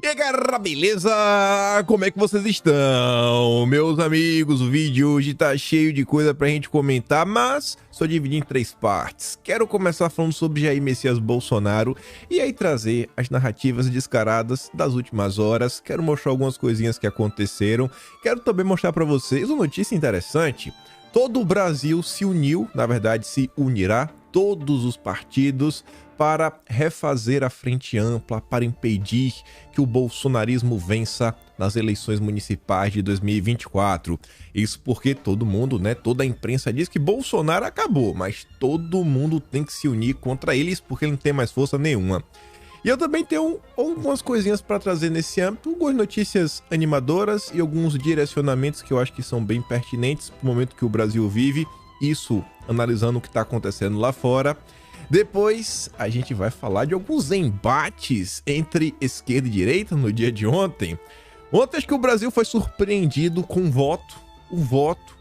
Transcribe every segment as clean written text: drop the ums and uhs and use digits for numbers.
E aí, galera, beleza? Como é que vocês estão? Meus amigos, o vídeo hoje tá cheio de coisa pra gente comentar, mas só dividir em 3 partes. Quero começar falando sobre Jair Messias Bolsonaro e aí trazer as narrativas descaradas das últimas horas. Quero mostrar algumas coisinhas que aconteceram. Quero também mostrar pra vocês uma notícia interessante. Todo o Brasil se uniu, na verdade se unirá, todos os partidos, para refazer a frente ampla, para impedir que o bolsonarismo vença nas eleições municipais de 2024. Isso porque todo mundo, toda a imprensa diz que Bolsonaro acabou, mas todo mundo tem que se unir contra eles porque ele não tem mais força nenhuma. E eu também tenho algumas coisinhas para trazer nesse âmbito, algumas notícias animadoras e alguns direcionamentos que eu acho que são bem pertinentes para o momento que o Brasil vive, isso analisando o que está acontecendo lá fora. Depois a gente vai falar de alguns embates entre esquerda e direita no dia de ontem. Ontem acho que o Brasil foi surpreendido com o voto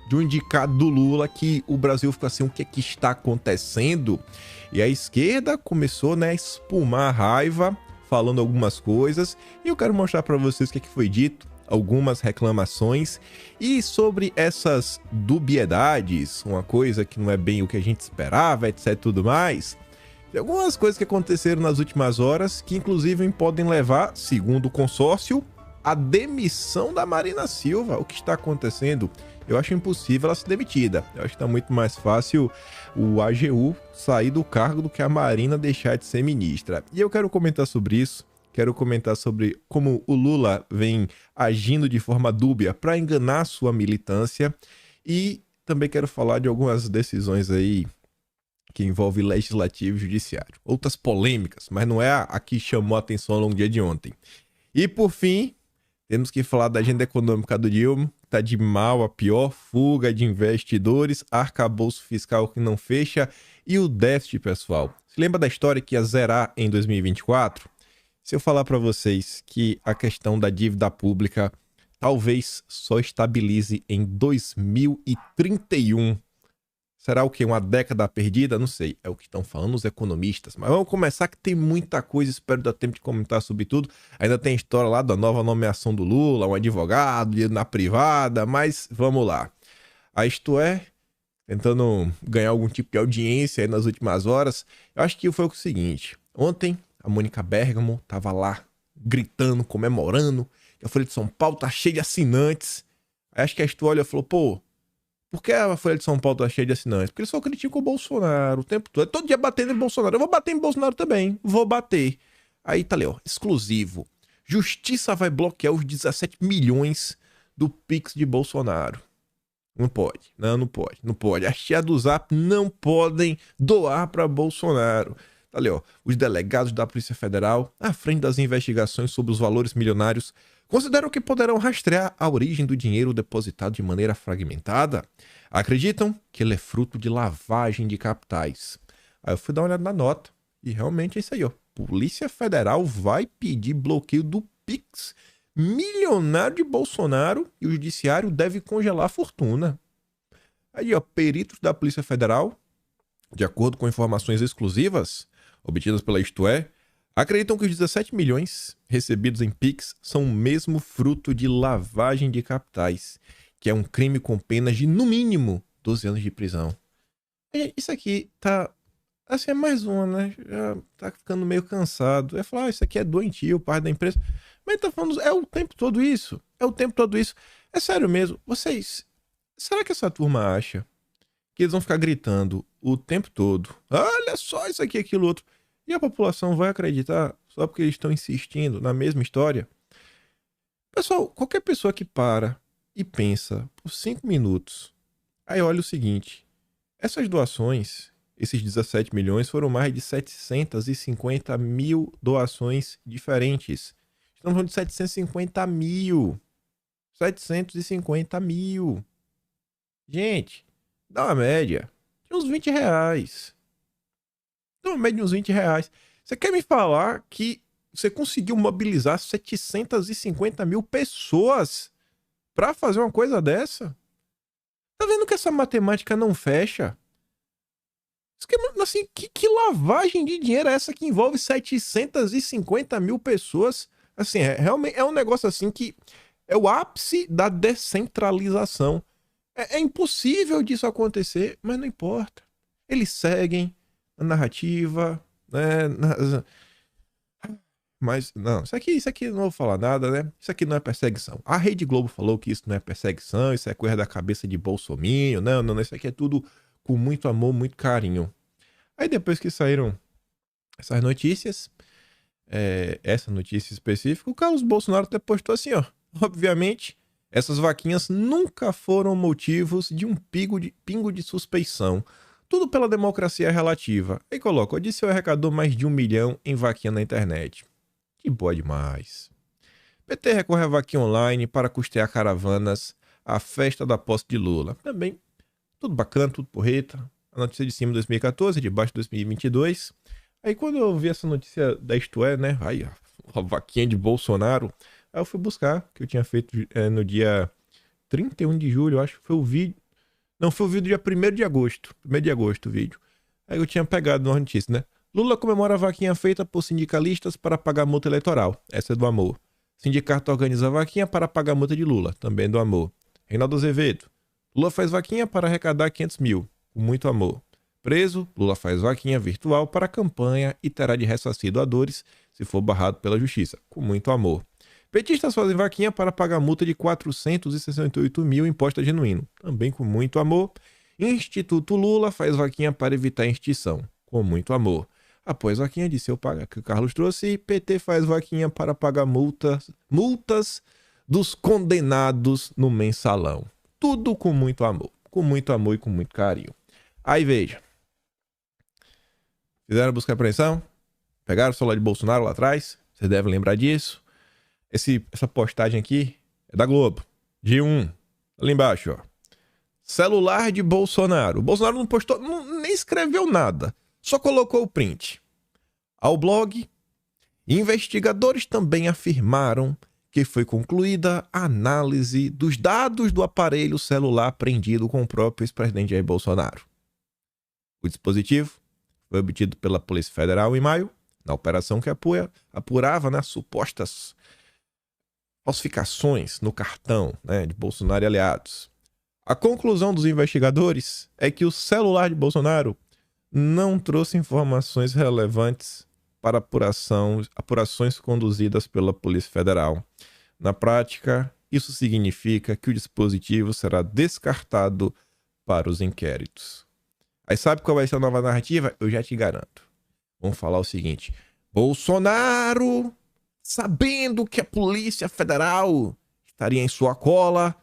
de um indicado do Lula, que o Brasil ficou assim, o que é que está acontecendo? E a esquerda começou a espumar a raiva, falando algumas coisas, e eu quero mostrar para vocês o que é que foi dito, algumas reclamações, e sobre essas dubiedades, uma coisa que não é bem o que a gente esperava, etc, tudo mais. Tem algumas coisas que aconteceram nas últimas horas, que inclusive podem levar, segundo o consórcio, a demissão da Marina Silva. O que está acontecendo? Eu acho impossível ela ser demitida. Eu acho que está muito mais fácil o AGU sair do cargo do que a Marina deixar de ser ministra. E eu quero comentar sobre isso. Quero comentar sobre como o Lula vem agindo de forma dúbia para enganar sua militância. E também quero falar de algumas decisões aí que envolvem legislativo e judiciário. Outras polêmicas, mas não é a que chamou a atenção ao longo do dia de ontem. E por fim, temos que falar da agenda econômica do Dilma. Tá de mal a pior, fuga de investidores, arcabouço fiscal que não fecha e o déficit, pessoal. Se lembra da história que ia zerar em 2024? Se eu falar para vocês que a questão da dívida pública talvez só estabilize em 2031, será o quê? Uma década perdida? Não sei, é o que estão falando os economistas. Mas vamos começar que tem muita coisa, espero dar tempo de comentar sobre tudo. Ainda tem história lá da nova nomeação do Lula, um advogado na privada, mas vamos lá. A Isto É, tentando ganhar algum tipo de audiência aí nas últimas horas, eu acho que foi o seguinte. Ontem, a Mônica Bergamo tava lá gritando, comemorando, que a Folha de São Paulo tá cheia de assinantes. Aí acho que a Isto olha e falou, pô, por que a Folha de São Paulo tá cheia de assinantes? Porque eles só criticam o Bolsonaro o tempo todo. Todo dia batendo em Bolsonaro. Eu vou bater em Bolsonaro também. Vou bater. Aí tá ali, ó. Exclusivo. Justiça vai bloquear os 17 milhões do Pix de Bolsonaro. Não pode. Não pode. Não pode. As tia do Zap não podem doar pra Bolsonaro. Tá ali, ó. Os delegados da Polícia Federal, à frente das investigações sobre os valores milionários, consideram que poderão rastrear a origem do dinheiro depositado de maneira fragmentada. Acreditam que ele é fruto de lavagem de capitais. Aí eu fui dar uma olhada na nota e realmente é isso aí, ó. Polícia Federal vai pedir bloqueio do Pix milionário de Bolsonaro e o judiciário deve congelar a fortuna. Aí, ó, peritos da Polícia Federal, de acordo com informações exclusivas obtidas pela Isto É, acreditam que os 17 milhões recebidos em Pix são mesmo fruto de lavagem de capitais, que é um crime com penas de, no mínimo, 12 anos de prisão. E isso aqui tá... assim, é mais uma, né? Já tá ficando meio cansado. É falar, isso aqui é doentio, parte da empresa. Mas tá falando, é o tempo todo isso. É o tempo todo isso. É sério mesmo. Vocês... será que essa turma acha que eles vão ficar gritando o tempo todo? Olha só isso aqui, aquilo outro. E a população vai acreditar só porque eles estão insistindo na mesma história? Pessoal, qualquer pessoa que para e pensa por 5 minutos, aí olha o seguinte, essas doações, esses 17 milhões, foram mais de 750 mil doações diferentes. Estamos falando de 750 mil. 750 mil. Gente, dá uma média de uns 20 reais. Dá uma média de uns 20 reais. Você quer me falar que você conseguiu mobilizar 750 mil pessoas pra fazer uma coisa dessa? Tá vendo que essa matemática não fecha? Assim, que lavagem de dinheiro é essa que envolve 750 mil pessoas Assim, realmente é um negócio assim que é o ápice da descentralização. É impossível disso acontecer, mas não importa. Eles seguem a narrativa, né? Mas, não, isso aqui não vou falar nada, né? Isso aqui não é perseguição. A Rede Globo falou que isso não é perseguição, isso é coisa da cabeça de Bolsominion. Não, não, isso aqui é tudo com muito amor, muito carinho. Aí depois que saíram essas notícias, essa notícia específica, o Carlos Bolsonaro até postou assim, ó. Obviamente, essas vaquinhas nunca foram motivos de um pingo de suspeição. Tudo pela democracia relativa. Aí coloca, o Odisseu arrecadou mais de 1 milhão em vaquinha na internet. Que boa demais. PT recorre a vaquinha online para custear caravanas à festa da posse de Lula. Também, tudo bacana, tudo porreta. A notícia de cima de 2014, de baixo de 2022. Aí quando eu vi essa notícia da Isto É, né? Aí, a vaquinha de Bolsonaro. Aí eu fui buscar, que eu tinha feito no dia 31 de julho, eu acho que foi o vídeo. Não, foi o vídeo dia 1º de agosto. 1º de agosto o vídeo. Aí eu tinha pegado uma notícia, né? Lula comemora a vaquinha feita por sindicalistas para pagar multa eleitoral. Essa é do amor. Sindicato organiza a vaquinha para pagar multa de Lula. Também do amor. Reinaldo Azevedo. Lula faz vaquinha para arrecadar 500 mil. Com muito amor. Preso, Lula faz vaquinha virtual para a campanha e terá de ressarcir doadores se for barrado pela justiça. Com muito amor. Petistas fazem vaquinha para pagar multa de 468 mil imposta genuíno. Também com muito amor. Instituto Lula faz vaquinha para evitar extinção. Com muito amor. Após vaquinha de seu paga que o Carlos trouxe, PT faz vaquinha para pagar multas dos condenados no mensalão. Tudo com muito amor. Com muito amor e com muito carinho. Aí veja. Fizeram busca e apreensão. Pegaram o celular de Bolsonaro lá atrás. Vocês devem lembrar disso. Essa postagem aqui é da Globo. G1. Ali embaixo, ó. Celular de Bolsonaro. O Bolsonaro não postou, nem escreveu nada. Só colocou o print. Ao blog, investigadores também afirmaram que foi concluída a análise dos dados do aparelho celular apreendido com o próprio ex-presidente Jair Bolsonaro. O dispositivo foi obtido pela Polícia Federal em maio, na operação que apurava, né, supostas falsificações no cartão, né, de Bolsonaro e aliados. A conclusão dos investigadores é que o celular de Bolsonaro não trouxe informações relevantes para apurações conduzidas pela Polícia Federal. Na prática, isso significa que o dispositivo será descartado para os inquéritos. Aí sabe qual vai ser a nova narrativa? Eu já te garanto. Vamos falar o seguinte: Bolsonaro, sabendo que a Polícia Federal estaria em sua cola,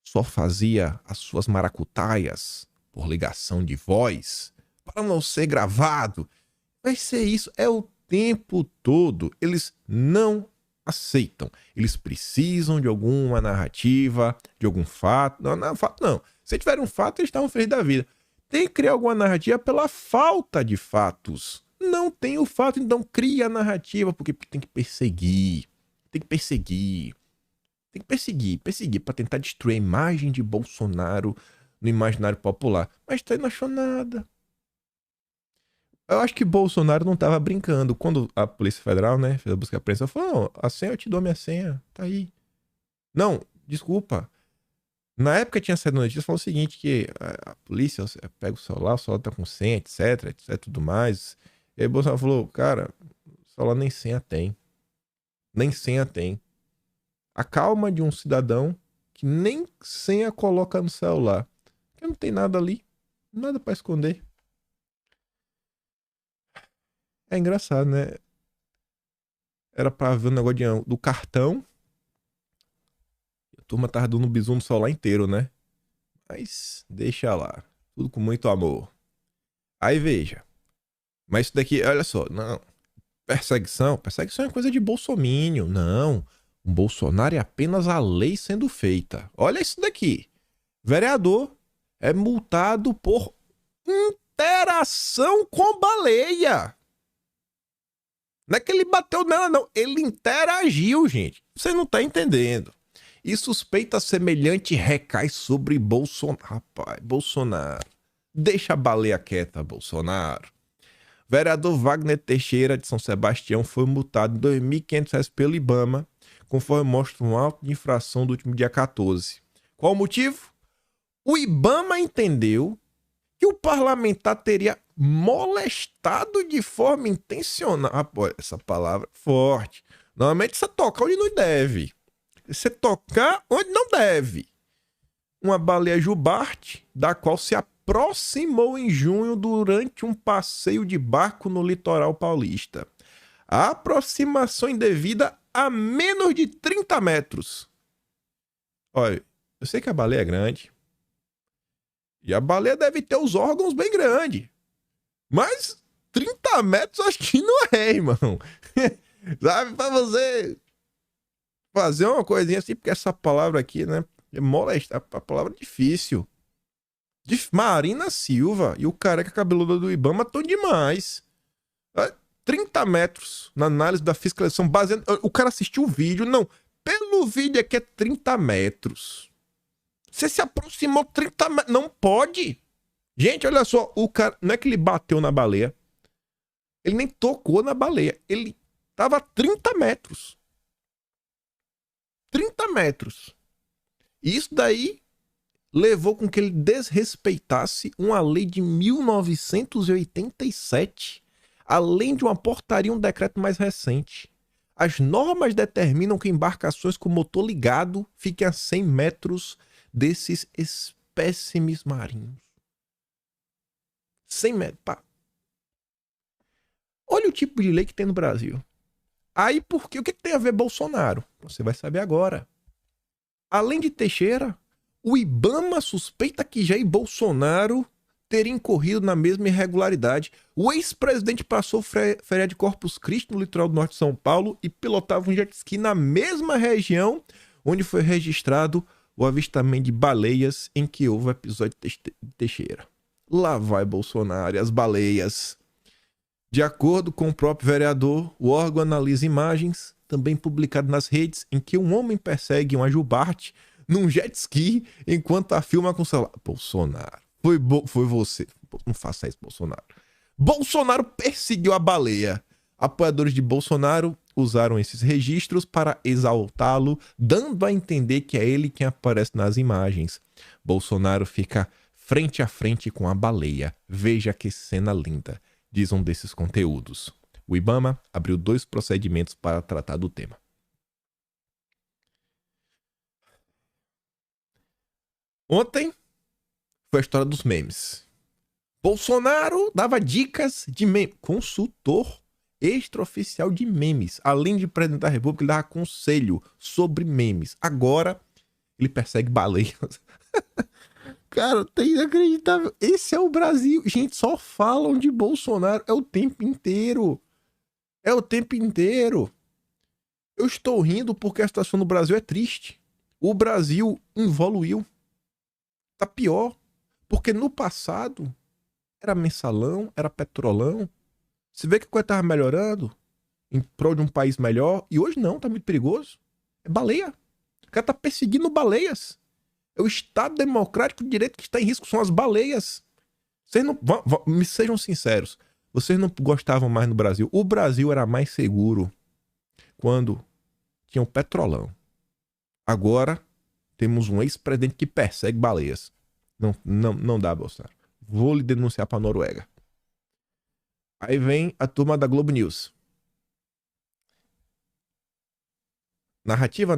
só fazia as suas maracutaias por ligação de voz para não ser gravado. Vai ser isso, é o tempo todo. Eles não aceitam. Eles precisam de alguma narrativa, de algum fato. Não, fato não. Se tiver um fato, eles estavam felizes da vida. Tem que criar alguma narrativa pela falta de fatos. Não tem o fato, então cria a narrativa, porque tem que perseguir. Tem que perseguir. Tem que perseguir para tentar destruir a imagem de Bolsonaro no imaginário popular. Mas tá aí, não achou nada. Eu acho que Bolsonaro não tava brincando. Quando a Polícia Federal, né, fez a busca e apreensão, falou: não, a senha, eu te dou minha senha, tá aí. Não, desculpa. Na época tinha saído notícia, falou o seguinte, que a polícia pega o celular tá com senha, etc, tudo mais. E aí Bolsonaro falou: cara, o celular nem senha tem. Nem senha tem. A calma de um cidadão que nem senha coloca no celular. Porque não tem nada ali. Nada pra esconder. É engraçado, né? Era pra ver o negócio do cartão. A turma tava dando um bisu no celular inteiro, né? Mas deixa lá. Tudo com muito amor. Aí veja. Mas isso daqui, olha só. Não. Perseguição é coisa de bolsominion. Não. Um Bolsonaro é apenas a lei sendo feita. Olha isso daqui. Vereador é multado por interação com baleia. Não é que ele bateu nela, não. Ele interagiu, gente. Você não tá entendendo. E suspeita semelhante recai sobre Bolsonaro. Rapaz, Bolsonaro. Deixa a baleia quieta, Bolsonaro. Vereador Wagner Teixeira, de São Sebastião, foi multado em R$ 2.500 pelo IBAMA, conforme mostra um auto de infração do último dia 14. Qual o motivo? O IBAMA entendeu que o parlamentar teria molestado de forma intencional. Ah, pô, essa palavra é forte. Normalmente você toca onde não deve. Você tocar onde não deve. Uma baleia jubarte, da qual se aproximou em junho durante um passeio de barco no litoral paulista. A aproximação indevida a menos de 30 metros. Olha, eu sei que a baleia é grande. E a baleia deve ter os órgãos bem grandes. Mas 30 metros acho que não é, irmão. Sabe, pra você fazer uma coisinha assim, porque essa palavra aqui, né? É molesta, a palavra é difícil. Marina Silva e o careca cabeludo do IBAMA estão demais. 30 metros na análise da fiscalização baseada. O cara assistiu o vídeo, não. Pelo vídeo aqui é 30 metros. Você se aproximou 30 metros. Não pode. Gente, olha só. O cara. Não é que ele bateu na baleia. Ele nem tocou na baleia. Ele tava a 30 metros. 30 metros. Isso daí levou com que ele desrespeitasse uma lei de 1987, além de uma portaria e um decreto mais recente. As normas determinam que embarcações com motor ligado fiquem a 100 metros desses espécimes marinhos. 100 metros. Pá. Olha o tipo de lei que tem no Brasil. Aí, por quê? O que tem a ver Bolsonaro? Você vai saber agora. Além de Teixeira, o IBAMA suspeita que Jair Bolsonaro teria incorrido na mesma irregularidade. O ex-presidente passou férias de Corpus Christi no litoral do norte de São Paulo e pilotava um jet ski na mesma região onde foi registrado o avistamento de baleias em que houve o episódio de Teixeira. Lá vai Bolsonaro e as baleias. De acordo com o próprio vereador, o órgão analisa imagens, também publicadas nas redes, em que um homem persegue uma jubarte num jet ski enquanto a filma com o celular. Bolsonaro. Foi você. Não faça isso, Bolsonaro. Bolsonaro perseguiu a baleia. Apoiadores de Bolsonaro usaram esses registros para exaltá-lo, dando a entender que é ele quem aparece nas imagens. Bolsonaro fica frente a frente com a baleia. Veja que cena linda, diz um desses conteúdos. O IBAMA abriu 2 procedimentos para tratar do tema. Ontem foi a história dos memes. Bolsonaro dava dicas de meme. Consultor extraoficial de memes. Além de presidente da República, ele dava conselho sobre memes. Agora, ele persegue baleias. Cara, tá inacreditável. Esse é o Brasil. Gente, só falam de Bolsonaro. É o tempo inteiro. É o tempo inteiro. Eu estou rindo porque a situação no Brasil é triste. O Brasil evoluiu. Tá pior. Porque no passado era mensalão, era petrolão. Você vê que a coisa tava melhorando em prol de um país melhor. E hoje não, tá muito perigoso. É baleia. O cara tá perseguindo baleias. É o Estado Democrático de Direito que está em risco. São as baleias. Vocês não... Me sejam sinceros. Vocês não gostavam mais no Brasil. O Brasil era mais seguro quando tinha um petrolão. Agora temos um ex-presidente que persegue baleias. Não dá, Bolsonaro. Vou lhe denunciar para a Noruega. Aí vem a turma da Globo News. Narrativa.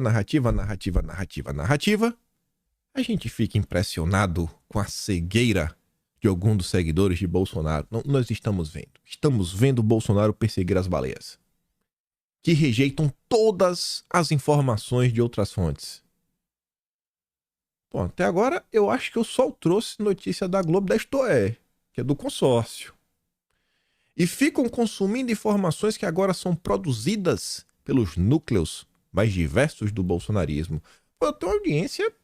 A gente fica impressionado com a cegueira de algum dos seguidores de Bolsonaro. Nós estamos vendo. Estamos vendo Bolsonaro perseguir as baleias, que rejeitam todas as informações de outras fontes. Bom, até agora eu acho que eu só trouxe notícia da Globo da Istoé, que é do consórcio. E ficam consumindo informações que agora são produzidas pelos núcleos mais diversos do bolsonarismo. Pô, eu tenho uma audiência,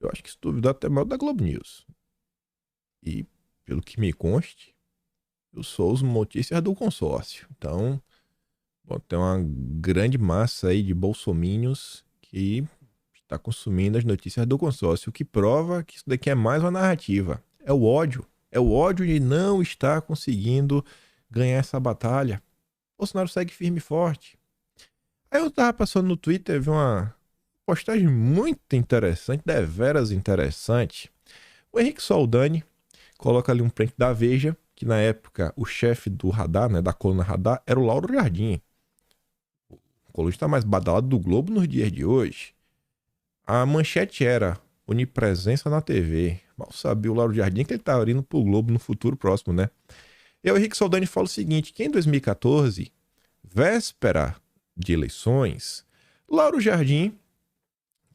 eu acho que se duvidar até maior da Globo News. E, pelo que me conste, eu sou os notícias do consórcio. Então, bom, tem uma grande massa aí de bolsominions que está consumindo as notícias do consórcio, o que prova que isso daqui é mais uma narrativa. É o ódio. É o ódio de não estar conseguindo ganhar essa batalha. Bolsonaro segue firme e forte. Aí eu tava passando no Twitter, vi uma postagem muito interessante, deveras interessante. O Henrique Soldani coloca ali um print da Veja, que na época o chefe do radar, né, da coluna radar, era o Lauro Jardim. O colunista mais badalado do Globo nos dias de hoje. A manchete era onipresença na TV. Mal sabia o Lauro Jardim que ele estava indo pro Globo no futuro próximo, né? E o Henrique Soldani fala o seguinte, que em 2014, véspera de eleições, Lauro Jardim,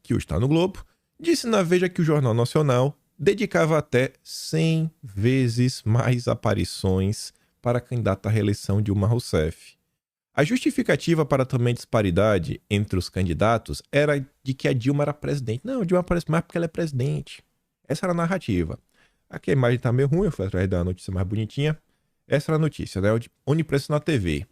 que hoje está no Globo, disse na Veja que o Jornal Nacional dedicava até 100 vezes mais aparições para a candidata à reeleição Dilma Rousseff. A justificativa para também disparidade entre os candidatos era de que a Dilma era presidente. Não, a Dilma aparece mais porque ela é presidente. Essa era a narrativa. Aqui a imagem está meio ruim, eu fui atrás da notícia mais bonitinha. Essa era a notícia, né? Onipresença na TV.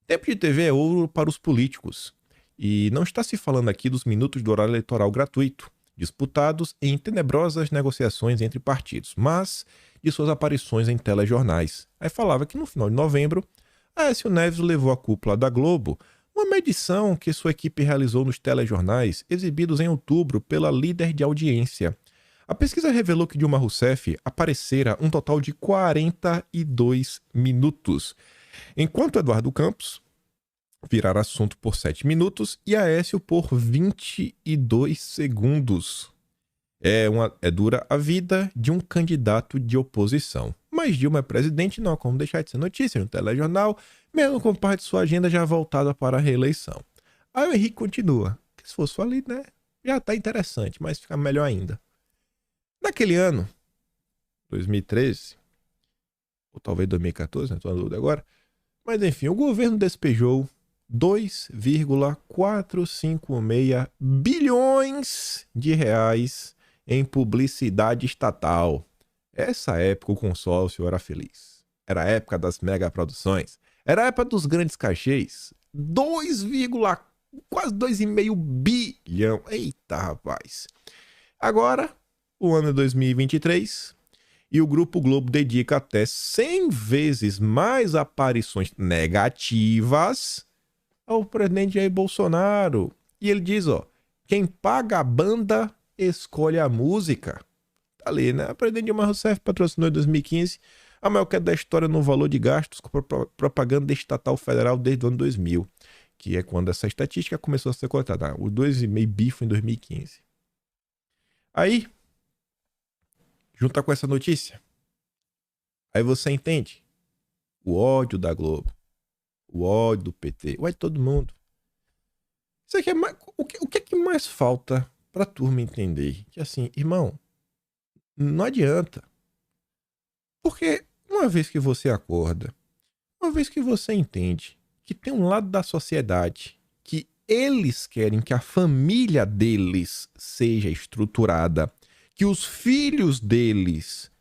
Tempo de TV é ouro para os políticos. E não está se falando aqui dos minutos do horário eleitoral gratuito, disputados em tenebrosas negociações entre partidos, mas de suas aparições em telejornais. Aí falava que no final de novembro, Aécio Neves levou à cúpula da Globo uma medição que sua equipe realizou nos telejornais exibidos em outubro pela líder de audiência. A pesquisa revelou que Dilma Rousseff aparecera um total de 42 minutos, enquanto Eduardo Campos virara assunto por 7 minutos e Aécio por 22 segundos. É dura a vida de um candidato de oposição. Mas Dilma é presidente, não há como deixar de ser notícia no telejornal, mesmo com parte de sua agenda já voltada para a reeleição. Aí o Henrique continua, que se fosse ali, né, já tá interessante, mas fica melhor ainda. Naquele ano, 2013, ou talvez 2014, não tô na dúvida agora, mas enfim, o governo despejou 2,456 bilhões de reais em publicidade estatal. Essa época o consórcio era feliz. Era a época das megaproduções. Era a época dos grandes cachês. Quase 2,5 bilhão. Eita, rapaz. Agora, o ano é 2023 e o Grupo Globo dedica até 100 vezes mais aparições negativas ao presidente Jair Bolsonaro. E ele diz, ó, quem paga a banda escolhe a música. Tá ali, né? A presidente Dilma Rousseff patrocinou em 2015 a maior queda da história no valor de gastos com propaganda estatal federal desde o ano 2000, que é quando essa estatística começou a ser coletada. O 2,5 bi foi em 2015. Aí, junta com essa notícia, aí você entende o ódio da Globo, o ódio do PT, o ódio de todo mundo. Isso aqui é mais, o que é que mais falta pra turma entender? Que assim, irmão, não adianta. Porque uma vez que você acorda, uma vez que você entende que tem um lado da sociedade que eles querem que a família deles seja estruturada, que os filhos deles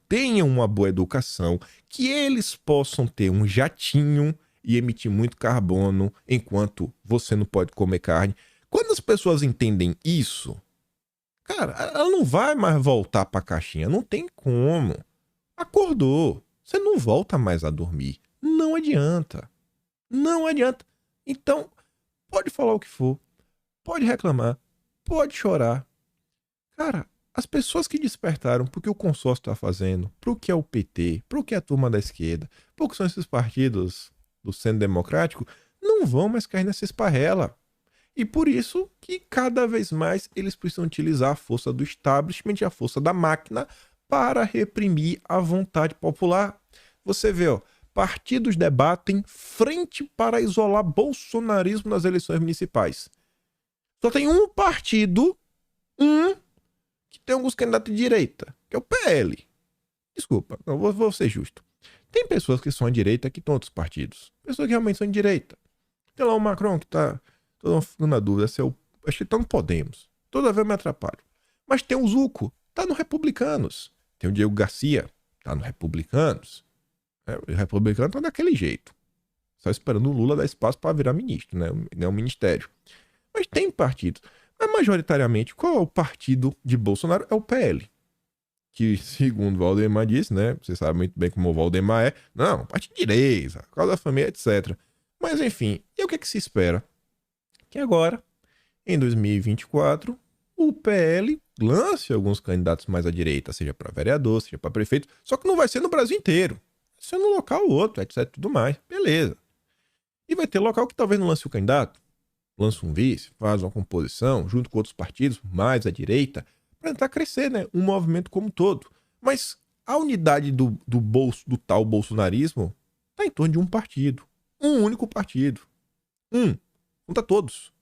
tenham uma boa educação, que eles possam ter um jatinho e emitir muito carbono enquanto você não pode comer carne. Quando as pessoas entendem isso, cara, ela não vai mais voltar pra caixinha, não tem como. Acordou, você não volta mais a dormir. Não adianta. Não adianta. Então, pode falar o que for, pode reclamar, pode chorar. Cara, as pessoas que despertaram pro que o consórcio está fazendo, pro que é o PT, pro que é a turma da esquerda, pro que são esses partidos do centro democrático, não vão mais cair nessa esparrela. E por isso que cada vez mais eles precisam utilizar a força do establishment e a força da máquina para reprimir a vontade popular. Você vê, ó, partidos debatem frente para isolar bolsonarismo nas eleições municipais. Só tem um partido, que tem alguns candidatos de direita, que é o PL. Desculpa, não vou ser justo. Tem pessoas que são à direita que estão em outros partidos. Pessoas que realmente são de direita. Tem lá o Macron que tá... Tô ficando na dúvida se é o... Acho que tá no Podemos. Toda vez eu me atrapalho. Mas tem o Zucco, tá no Republicanos. Tem o Diego Garcia, tá no Republicanos. O republicano tá daquele jeito. Só esperando o Lula dar espaço para virar ministro, né? Não é um ministério. Mas tem partidos. Mas majoritariamente, qual é o partido de Bolsonaro? É o PL. que, segundo o Valdemar disse, né? Você sabe muito bem como o Valdemar é. Não, partido de direita, por causa da família, etc. Mas, enfim, e o que é que se espera? Que agora, em 2024, o PL lance alguns candidatos mais à direita, seja para vereador, seja para prefeito, só que não vai ser no Brasil inteiro. Vai ser num local ou outro, etc, tudo mais. Beleza. E vai ter local que talvez não lance o candidato, lança um vice, faz uma composição, junto com outros partidos mais à direita, para tentar crescer, né? Um movimento como um todo. Mas a unidade do tal bolsonarismo está em torno de um partido. Um único partido. Conta todos.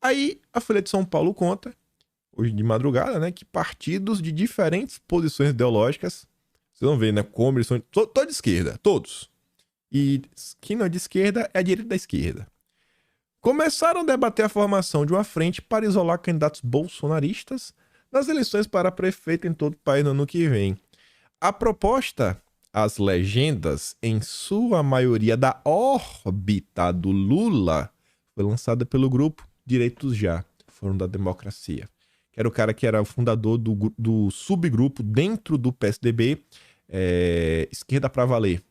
Aí a Folha de São Paulo conta, hoje de madrugada, né, que partidos de diferentes posições ideológicas, vocês vão ver, né, como eles são todos de esquerda, todos. E quem não é de esquerda é a direita da esquerda. Começaram a debater a formação de uma frente para isolar candidatos bolsonaristas nas eleições para prefeito em todo o país no ano que vem. A proposta, as legendas, em sua maioria da órbita do Lula, foi lançada pelo grupo Direitos Já, Fórum da Democracia, que era o cara que era o fundador do subgrupo dentro do PSDB, Esquerda pra Valer.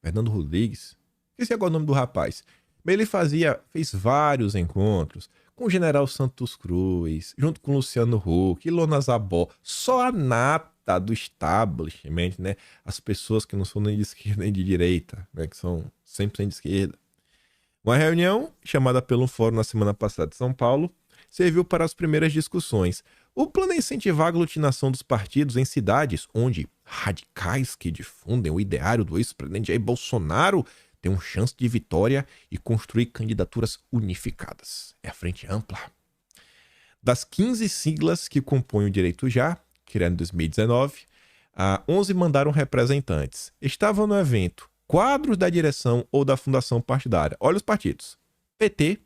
Fernando Rodrigues, esqueci agora o nome do rapaz. Mas ele fez vários encontros com o general Santos Cruz, junto com Luciano Huck, Ilona Zabó, só a nata do establishment, né? As pessoas que não são nem de esquerda nem de direita, né? Que são 100% de esquerda. Uma reunião, chamada pelo fórum na semana passada em São Paulo, serviu para as primeiras discussões. O plano é incentivar a aglutinação dos partidos em cidades onde radicais que difundem o ideário do ex-presidente Jair Bolsonaro têm uma chance de vitória e construir candidaturas unificadas. É a frente ampla. Das 15 siglas que compõem o Direito Já, criado em 2019, 11 mandaram representantes. Estavam no evento quadros da direção ou da fundação partidária. Olha os partidos: PT,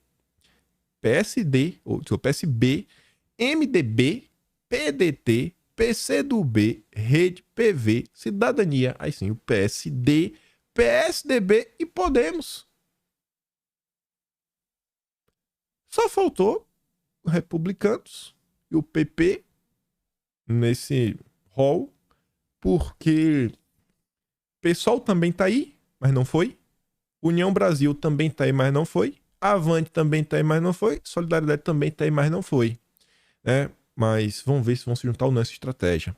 PSD, ou PSB, MDB, PDT, PCdoB, Rede, PV, Cidadania, aí sim, o PSD, PSDB e Podemos. Só faltou republicanos e o PP nesse hall, porque PSOL também tá aí, mas não foi. União Brasil também tá aí, mas não foi. Avante também tá aí, mas não foi. Solidariedade também tá aí, mas não foi. Mas vamos ver se vão se juntar ou não essa estratégia.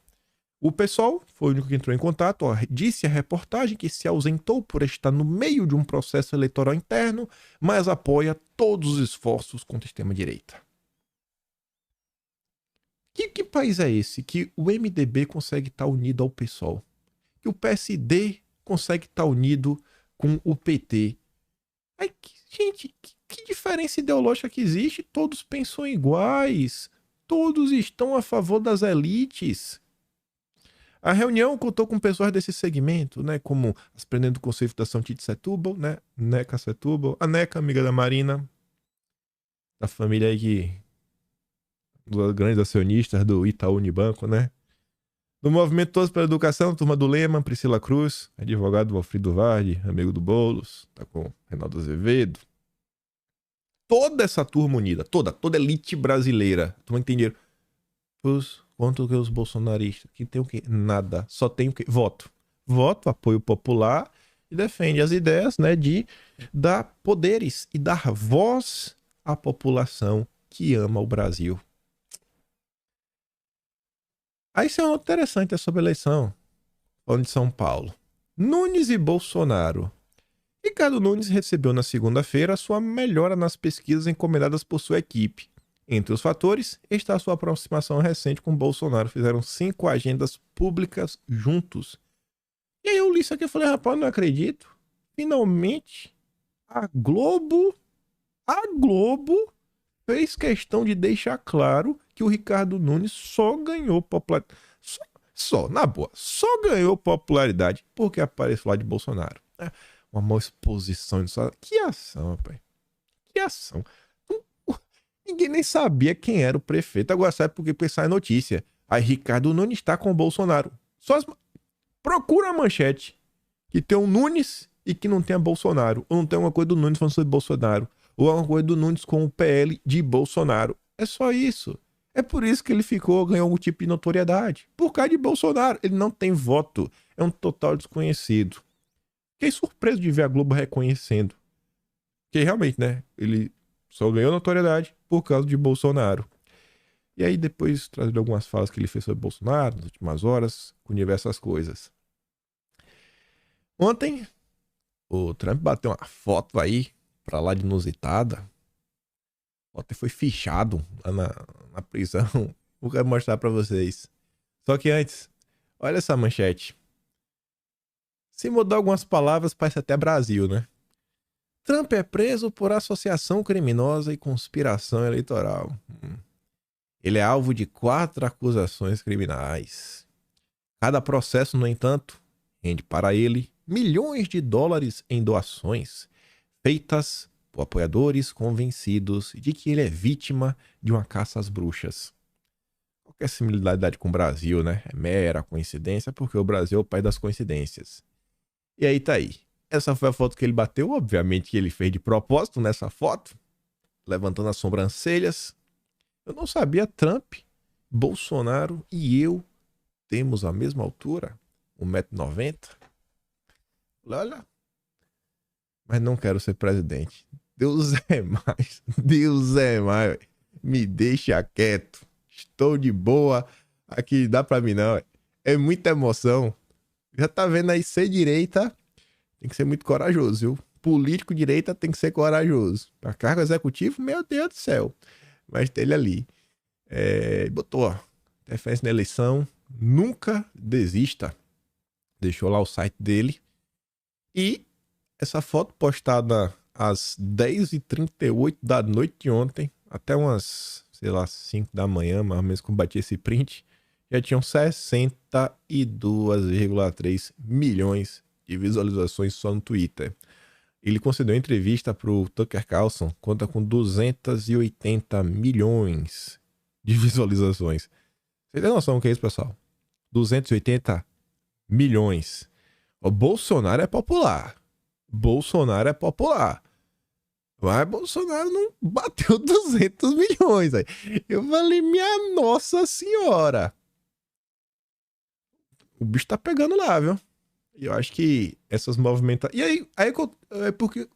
O PSOL foi o único que entrou em contato, disse a reportagem que se ausentou por estar no meio de um processo eleitoral interno, mas apoia todos os esforços contra a extrema-direita. Que país é esse que o MDB consegue estar unido ao PSOL? Que o PSD consegue estar unido com o PT? Gente, que diferença ideológica que existe? Todos pensam iguais. Todos estão a favor das elites. A reunião contou com pessoas desse segmento, né? Como as presidentes do Conselho de Fundação Tite Setúbal, né? Neca Setúbal. A Neca, amiga da Marina. Da família aí dos grandes acionistas do Itaú Unibanco, né? Do Movimento Todos pela Educação, turma do Lema, Priscila Cruz, advogado do Alfredo Vardi, amigo do Boulos, tá com Reinaldo Azevedo. Toda essa turma unida, toda elite brasileira, tu vai entender? Quanto que os bolsonaristas, que tem o quê? Nada, só tem o quê? Voto, apoio popular e defende as ideias, né, de dar poderes e dar voz à população que ama o Brasil. Aí isso é uma interessante sobre a eleição, falando de São Paulo. Nunes e Bolsonaro. Ricardo Nunes recebeu na segunda-feira sua melhora nas pesquisas encomendadas por sua equipe. Entre os fatores está a sua aproximação recente com Bolsonaro. Fizeram 5 agendas públicas juntos. E aí eu li isso aqui e falei, rapaz, não acredito. Finalmente, a Globo fez questão de deixar claro que o Ricardo Nunes só ganhou popularidade. Na boa, só ganhou popularidade porque apareceu lá de Bolsonaro. Uma maior exposição. Que ação, rapaz. Que ação. Ninguém nem sabia quem era o prefeito. Agora sabe porque sai notícia. Aí Ricardo Nunes está com o Bolsonaro. Procura a manchete que tem um Nunes e que não tem a Bolsonaro. Ou não tem uma coisa do Nunes falando sobre Bolsonaro. Ou uma coisa do Nunes com o PL de Bolsonaro. É só isso. É por isso que ele ganhou algum tipo de notoriedade. Por causa de Bolsonaro. Ele não tem voto. É um total desconhecido. Fiquei surpreso de ver a Globo reconhecendo. Porque realmente, né? Ele só ganhou notoriedade por causa de Bolsonaro. E aí depois trazendo algumas falas que ele fez sobre Bolsonaro nas últimas horas, com diversas coisas. Ontem, o Trump bateu uma foto aí, pra lá de inusitada. Ontem foi fichado lá na prisão. Vou quero mostrar pra vocês. Só que antes, olha essa manchete. Se mudar algumas palavras, parece até Brasil, né? Trump é preso por associação criminosa e conspiração eleitoral. Ele é alvo de 4 acusações criminais. Cada processo, no entanto, rende para ele milhões de dólares em doações feitas por apoiadores convencidos de que ele é vítima de uma caça às bruxas. Qualquer similaridade com o Brasil, né? É mera coincidência, porque o Brasil é o país das coincidências. E aí tá aí. Essa foi a foto que ele bateu, obviamente que ele fez de propósito nessa foto, levantando as sobrancelhas. Eu não sabia, Trump, Bolsonaro e eu temos a mesma altura, 1,90 m. Olha, mas não quero ser presidente. Deus é mais, Deus é mais. Me deixa quieto. Estou de boa. Aqui dá pra mim não. É muita emoção. Já tá vendo aí, ser direita tem que ser muito corajoso, viu? Político direita tem que ser corajoso. Pra cargo executivo, meu Deus do céu. Mas tem ele ali. Botou, ó. Defensa na eleição. Nunca desista. Deixou lá o site dele. E essa foto postada às 10h38 da noite de ontem, até umas, sei lá, 5 da manhã, mais ou menos, quando bati esse print, já tinham 62,3 milhões de visualizações só no Twitter. Ele concedeu entrevista para o Tucker Carlson, conta com 280 milhões de visualizações. Você tem noção do que é isso, pessoal? 280 milhões. O Bolsonaro é popular. Bolsonaro é popular. Mas Bolsonaro não bateu 200 milhões. Aí. Eu falei, minha Nossa Senhora. O bicho tá pegando lá, viu? E eu acho que essas movimentações... E aí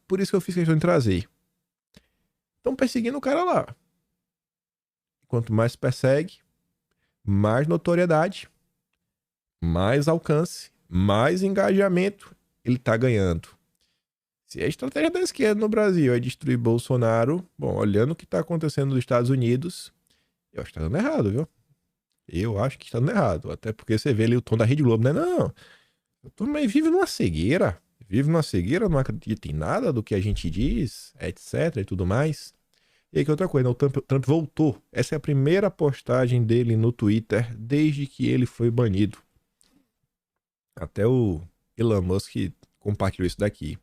por isso que eu fiz questão de trazer. Estão perseguindo o cara lá. Quanto mais persegue, mais notoriedade, mais alcance, mais engajamento ele tá ganhando. Se a estratégia da esquerda no Brasil é destruir Bolsonaro, bom, olhando o que tá acontecendo nos Estados Unidos, eu acho que tá dando errado, viu? Eu acho que tá dando errado. Até porque você vê ali o tom da Rede Globo, né? Não, eu também vive numa cegueira. Vive numa cegueira, não acredita em nada do que a gente diz, etc e tudo mais. E aí que outra coisa, né? O Trump voltou. Essa é a primeira postagem dele no Twitter desde que ele foi banido. Até o Elon Musk compartilhou isso daqui.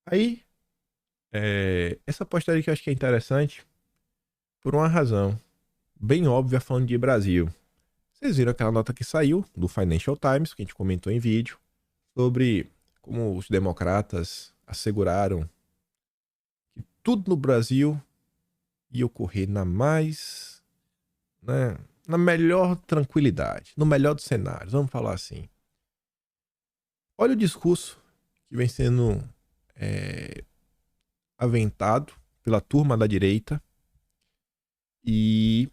Aí, essa postagem que eu acho que é interessante por uma razão bem óbvia falando de Brasil. Vocês viram aquela nota que saiu do Financial Times, que a gente comentou em vídeo, sobre como os democratas asseguraram que tudo no Brasil ia ocorrer na melhor tranquilidade, no melhor dos cenários, vamos falar assim. Olha o discurso que vem sendo aventado pela turma da direita e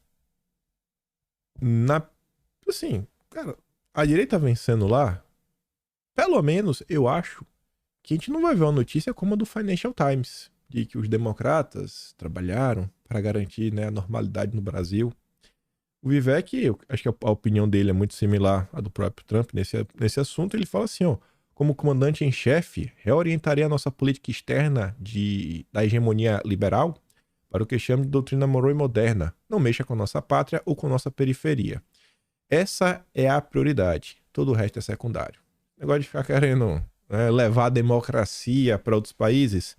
assim, cara, a direita vencendo lá, pelo menos eu acho que a gente não vai ver uma notícia como a do Financial Times, de que os democratas trabalharam para garantir, né, a normalidade no Brasil. O Vivek, eu acho que a opinião dele é muito similar à do próprio Trump nesse assunto. Ele fala assim, ó, como comandante em chefe, reorientaria a nossa política externa da hegemonia liberal para o que chama de doutrina Monroe moderna. Não mexa com a nossa pátria ou com a nossa periferia. Essa é a prioridade. Todo o resto é secundário. O negócio de ficar querendo levar a democracia para outros países,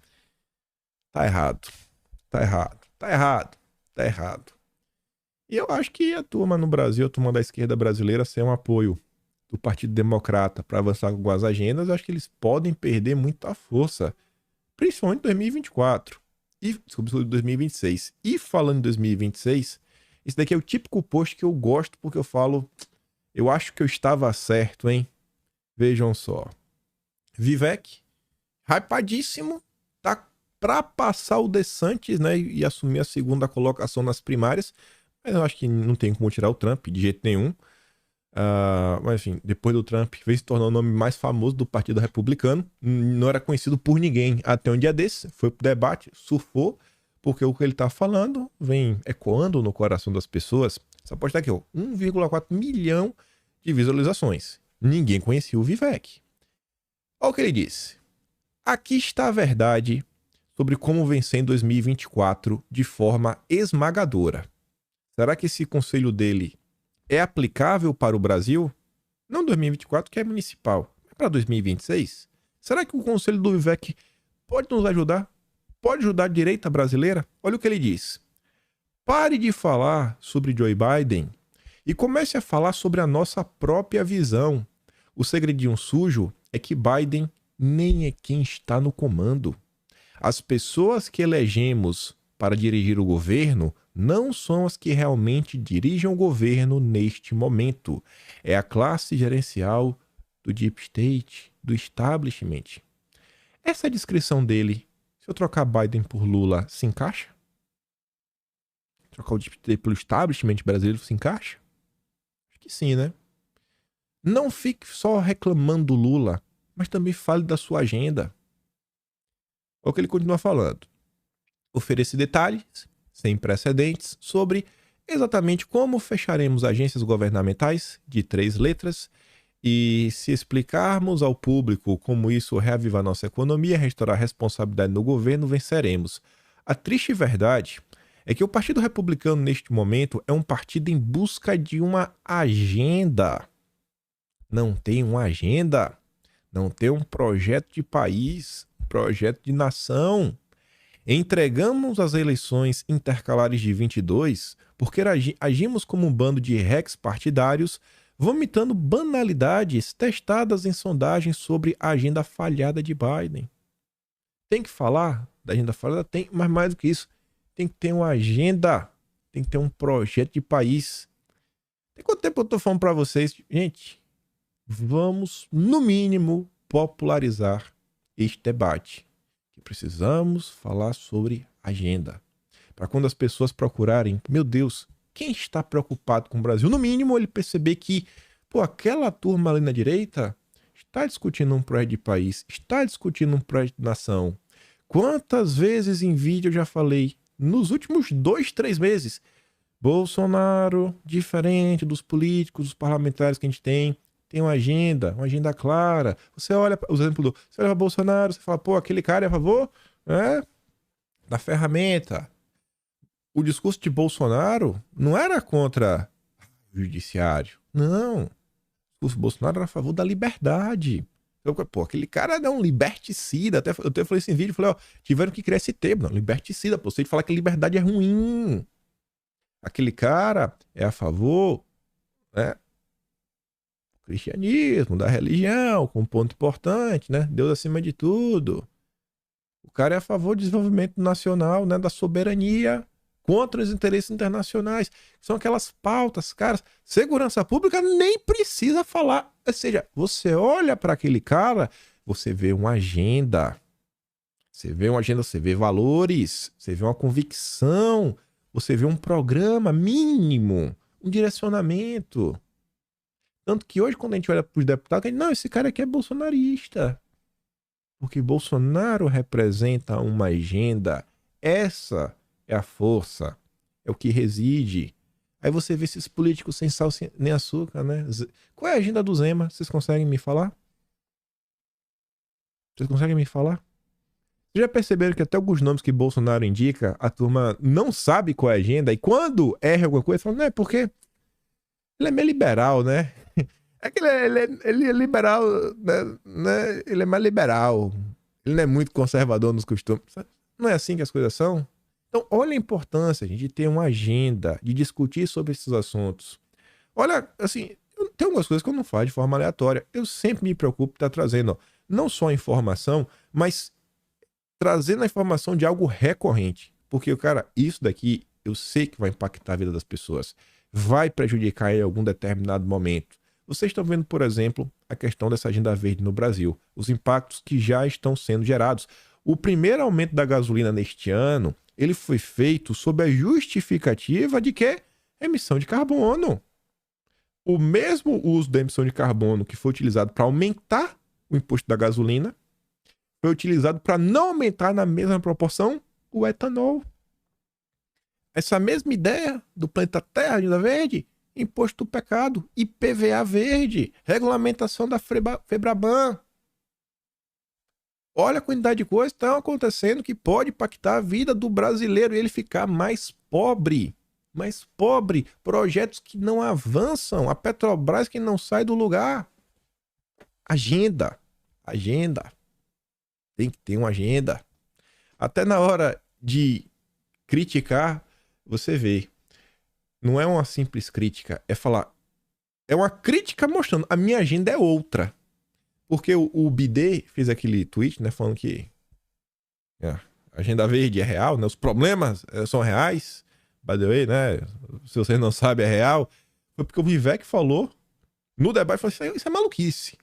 tá errado. Tá errado. Tá errado. Tá errado. E eu acho que a turma no Brasil, a turma da esquerda brasileira, sem um apoio do Partido Democrata para avançar com algumas agendas, eu acho que eles podem perder muita força, principalmente em 2024. Desculpa, 2026. E falando em 2026, Esse daqui é o típico post que eu gosto porque eu falo, eu acho que eu estava certo, hein? Vejam só. Vivek, hypadíssimo, tá pra passar o DeSantis, né, e assumir a segunda colocação nas primárias, mas eu acho que não tem como tirar o Trump de jeito nenhum. Mas enfim, depois do Trump, veio se tornar o nome mais famoso do Partido Republicano. Não era conhecido por ninguém até um dia desse. Foi pro debate, surfou, porque o que ele tá falando vem ecoando no coração das pessoas. Essa posta aqui, ó, 1,4 milhão de visualizações. Ninguém conhecia o Vivek. Olha o que ele disse. Aqui está a verdade sobre como vencer em 2024 de forma esmagadora. Será que esse conselho dele é aplicável para o Brasil? Não 2024, que é municipal, mas para 2026? Será que o conselho do Vivek pode nos ajudar? Pode ajudar a direita brasileira? Olha o que ele diz. Pare de falar sobre Joe Biden e comece a falar sobre a nossa própria visão. O segredinho sujo é que Biden nem é quem está no comando. As pessoas que elegemos para dirigir o governo não são as que realmente dirigem o governo neste momento. É a classe gerencial do Deep State, do establishment. Essa descrição dele, se eu trocar Biden por Lula, se encaixa? Trocar o Deep State pelo establishment brasileiro, se encaixa? Acho que sim, né? Não fique só reclamando do Lula, mas também fale da sua agenda. Olha o que ele continua falando. Oferecer detalhes, sem precedentes, sobre exatamente como fecharemos agências governamentais de 3 letras e se explicarmos ao público como isso reaviva nossa economia, restaurar a responsabilidade no governo, venceremos. A triste verdade é que o Partido Republicano, neste momento, é um partido em busca de uma agenda. Não tem uma agenda, não tem um projeto de país, um projeto de nação. Entregamos as eleições intercalares de 22 porque agimos como um bando de rex partidários, vomitando banalidades testadas em sondagens sobre a agenda falhada de Biden. Tem que falar da agenda falhada? Tem, mas mais do que isso, tem que ter uma agenda, tem que ter um projeto de país. Tem quanto tempo eu tô falando para vocês? Gente, vamos, no mínimo, popularizar este debate. Que precisamos falar sobre agenda. Para quando as pessoas procurarem, meu Deus, quem está preocupado com o Brasil? No mínimo, ele perceber que, aquela turma ali na direita está discutindo um projeto de país, está discutindo um projeto de nação. Quantas vezes em vídeo eu já falei, nos últimos 2, 3 meses, Bolsonaro, diferente dos políticos, dos parlamentares que a gente tem uma agenda clara. Você olha, o exemplo você olha para Bolsonaro, você fala, aquele cara é a favor, né, da ferramenta. O discurso de Bolsonaro não era contra o judiciário. Não. O discurso de Bolsonaro era a favor da liberdade. Aquele cara é um liberticida. Eu até falei isso em vídeo, falei, tiveram que criar esse termo, não, liberticida, pra você falar que liberdade é ruim. Aquele cara é a favor, né, cristianismo, da religião, com um ponto importante, né? Deus acima de tudo. O cara é a favor do desenvolvimento nacional, né? Da soberania, contra os interesses internacionais. São aquelas pautas, caras. Segurança pública nem precisa falar. Ou seja, você olha para aquele cara, você vê uma agenda. Você vê uma agenda, você vê valores, você vê uma convicção, você vê um programa mínimo, um direcionamento. Tanto que hoje, quando a gente olha para os deputados, a gente, não, esse cara aqui é bolsonarista. Porque Bolsonaro representa uma agenda. Essa é a força. É o que reside. Aí você vê esses políticos sem sal nem açúcar, né? Qual é a agenda do Zema? Vocês conseguem me falar? Vocês conseguem me falar? Vocês já perceberam que até alguns nomes que Bolsonaro indica, a turma não sabe qual é a agenda, e quando erra alguma coisa, fala, não, é porque ele é meio liberal, né? É que ele é liberal, né? Ele é mais liberal. Ele não é muito conservador nos costumes. Não é assim que as coisas são? Então, olha a importância, gente, de ter uma agenda, de discutir sobre esses assuntos. Olha, assim, tem algumas coisas que eu não faço de forma aleatória. Eu sempre me preocupo de estar trazendo, não só informação, mas trazendo a informação de algo recorrente. Porque, cara, isso daqui Eu sei que vai impactar a vida das pessoas. Vai prejudicar em algum determinado momento. Vocês estão vendo, por exemplo, a questão dessa agenda verde no Brasil. Os impactos que já estão sendo gerados. O primeiro aumento da gasolina neste ano, ele foi feito sob a justificativa de que emissão de carbono. O mesmo uso da emissão de carbono que foi utilizado para aumentar o imposto da gasolina foi utilizado para não aumentar na mesma proporção o etanol. Essa mesma ideia do planeta Terra, agenda verde, imposto do pecado, IPVA verde, regulamentação da Febraban. Olha a quantidade de coisas que estão acontecendo que pode impactar a vida do brasileiro e ele ficar mais pobre. Mais pobre. Projetos que não avançam. A Petrobras que não sai do lugar. Agenda. Agenda. Tem que ter uma agenda. Até na hora de criticar, você vê. Não é uma simples crítica. É falar. É uma crítica mostrando. A minha agenda é outra. Porque o BD fez aquele tweet, né? Falando que a agenda verde é real, né? Os problemas são reais. By the way, né? Se vocês não sabem, é real. Foi porque o Vivek falou no debate, falou: isso é maluquice.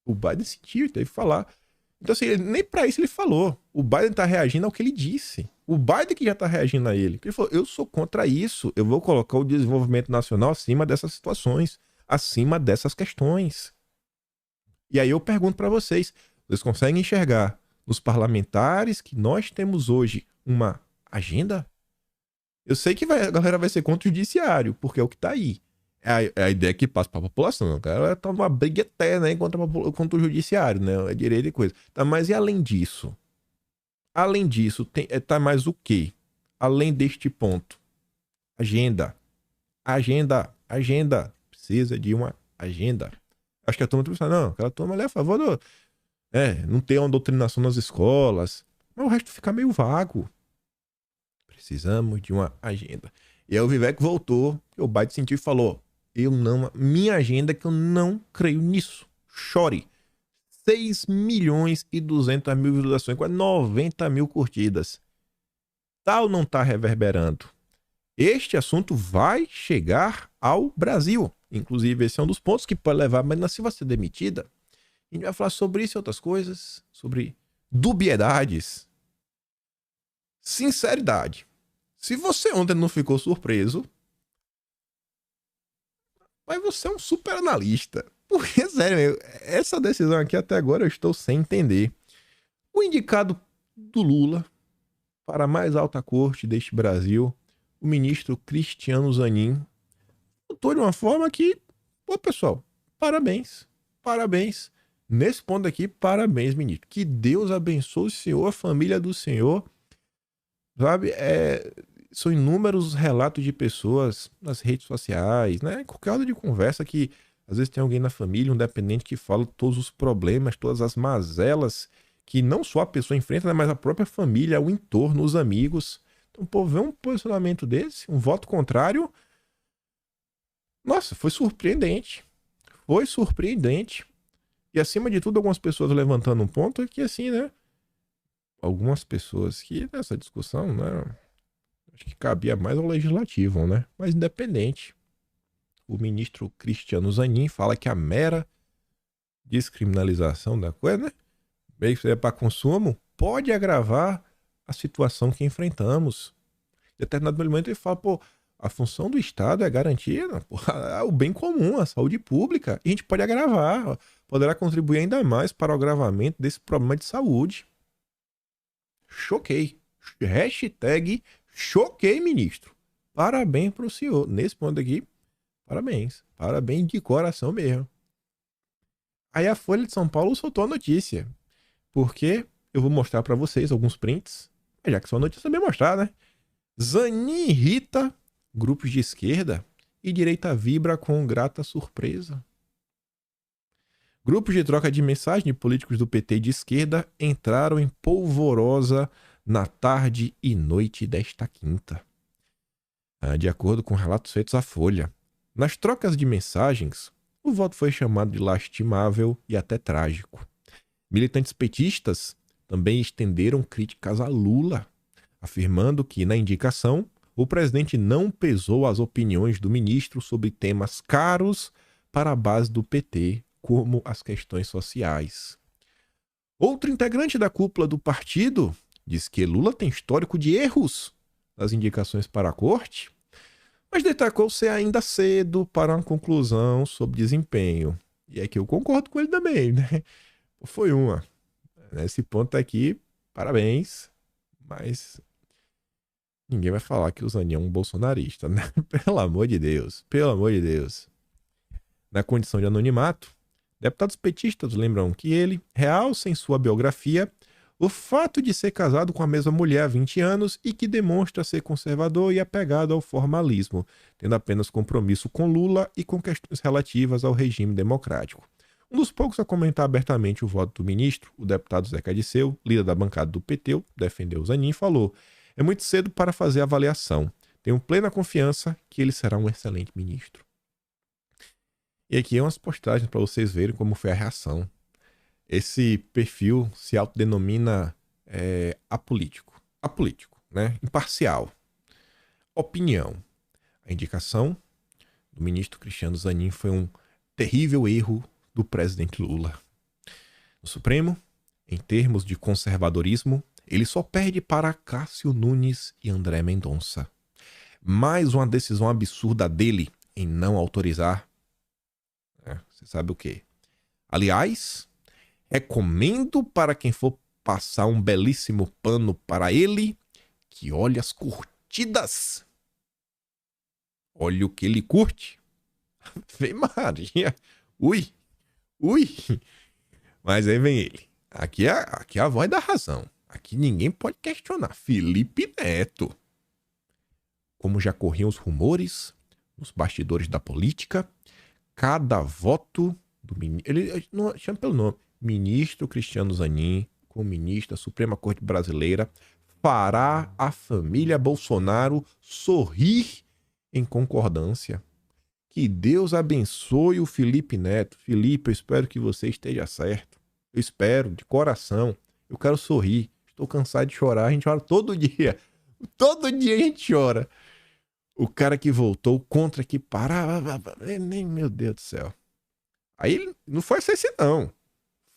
O Biden sentiu, teve que falar. Então, assim, nem pra isso ele falou. O Biden tá reagindo ao que ele disse. O Biden que já tá reagindo a ele. Ele falou: eu sou contra isso. Eu vou colocar o desenvolvimento nacional acima dessas situações. Acima dessas questões. E aí eu pergunto pra vocês: vocês conseguem enxergar nos parlamentares que nós temos hoje uma agenda? Eu sei que a galera vai ser contra o judiciário, porque é o que tá aí. É a ideia que passa pra população. O cara tá numa briga eterna aí contra o judiciário, né? É direito e coisa. Tá, mas e além disso? Além disso, tá mais o quê? Além deste ponto. Agenda. Agenda. Agenda. Precisa de uma agenda. Acho que a turma tá pensando, não, aquela turma ali é a favor do... não ter uma doutrinação nas escolas. Mas o resto fica meio vago. Precisamos de uma agenda. E aí o Vivek voltou, o Biden sentiu e falou: minha agenda é que eu não creio nisso. Chore. 6.200.000 visualizações, quase 90 mil curtidas. Tá ou não tá reverberando? Este assunto vai chegar ao Brasil. Inclusive, esse é um dos pontos que pode levar a Marina Silva a ser demitida. A gente vai falar sobre isso e outras coisas, sobre dubiedades. Sinceridade. Se você ontem não ficou surpreso, mas você é um super analista. Porque, sério, essa decisão aqui até agora eu estou sem entender. O indicado do Lula para a mais alta corte deste Brasil, o ministro Cristiano Zanin, votou de uma forma que, pô, pessoal, parabéns, parabéns. Nesse ponto aqui, parabéns, ministro. Que Deus abençoe o senhor, a família do senhor. Sabe, são inúmeros relatos de pessoas nas redes sociais, né? Em qualquer hora de conversa que às vezes tem alguém na família, um dependente que fala todos os problemas, todas as mazelas que não só a pessoa enfrenta, né, mas a própria família, o entorno, os amigos. Então, pô, ver um posicionamento desse, um voto contrário, nossa, foi surpreendente. Foi surpreendente. E acima de tudo, algumas pessoas levantando um ponto que, assim, né? Algumas pessoas que nessa discussão, né? Acho que cabia mais ao legislativo, né? Mas independente. O ministro Cristiano Zanin fala que a mera descriminalização da coisa, né? Meio que é para consumo, pode agravar a situação que enfrentamos. Em determinado momento ele fala, pô, a função do Estado é garantir, pô, o bem comum, a saúde pública. E a gente pode agravar, poderá contribuir ainda mais para o agravamento desse problema de saúde. Choquei. Hashtag choquei, ministro. Parabéns pro senhor. Nesse ponto aqui, parabéns. Parabéns de coração mesmo. Aí a Folha de São Paulo soltou a notícia. Porque eu vou mostrar para vocês alguns prints. Já que só a notícia também mostrar, né? Zanin irrita grupos de esquerda e direita vibra com grata surpresa. Grupos de troca de mensagem de políticos do PT e de esquerda entraram em polvorosa na tarde e noite desta quinta. De acordo com relatos feitos à Folha, nas trocas de mensagens, o voto foi chamado de lastimável e até trágico. Militantes petistas também estenderam críticas a Lula, afirmando que, na indicação, o presidente não pesou as opiniões do ministro sobre temas caros para a base do PT, como as questões sociais. Outro integrante da cúpula do partido diz que Lula tem histórico de erros nas indicações para a corte, mas destacou ser ainda cedo para uma conclusão sobre desempenho. E é que eu concordo com ele também, né? Foi uma. Nesse ponto aqui, parabéns, mas ninguém vai falar que o Zanin é um bolsonarista, né? Pelo amor de Deus, pelo amor de Deus. Na condição de anonimato, deputados petistas lembram que ele realça em sua biografia o fato de ser casado com a mesma mulher há 20 anos e que demonstra ser conservador e apegado ao formalismo, tendo apenas compromisso com Lula e com questões relativas ao regime democrático. Um dos poucos a comentar abertamente o voto do ministro, o deputado Zeca Disseu, líder da bancada do PT, defendeu o Zanin e falou: "É muito cedo para fazer avaliação. Tenho plena confiança que ele será um excelente ministro." E aqui é umas postagens para vocês verem como foi a reação. Esse perfil se autodenomina apolítico. Apolítico, né? Imparcial. Opinião. A indicação do ministro Cristiano Zanin foi um terrível erro do presidente Lula. No Supremo, em termos de conservadorismo, ele só perde para Cássio Nunes e André Mendonça. Mais uma decisão absurda dele em não autorizar. Você sabe o quê? Aliás, recomendo para quem for passar um belíssimo pano para ele que olhe as curtidas. Olha o que ele curte. Vem Maria. Ui. Mas aí vem ele. Aqui é a voz da razão. Aqui ninguém pode questionar. Felipe Neto. Como já corriam os rumores nos bastidores da política, cada voto do ministro... Ele não chama pelo nome. Ministro Cristiano Zanin, como ministro da Suprema Corte Brasileira, fará a família Bolsonaro sorrir em concordância. Que Deus abençoe o Felipe Neto. Felipe, eu espero que você esteja certo. Eu espero, de coração. Eu quero sorrir. Estou cansado de chorar. A gente chora todo dia. Todo dia a gente chora. O cara que votou contra que para... Meu Deus do céu. Aí não foi esse não.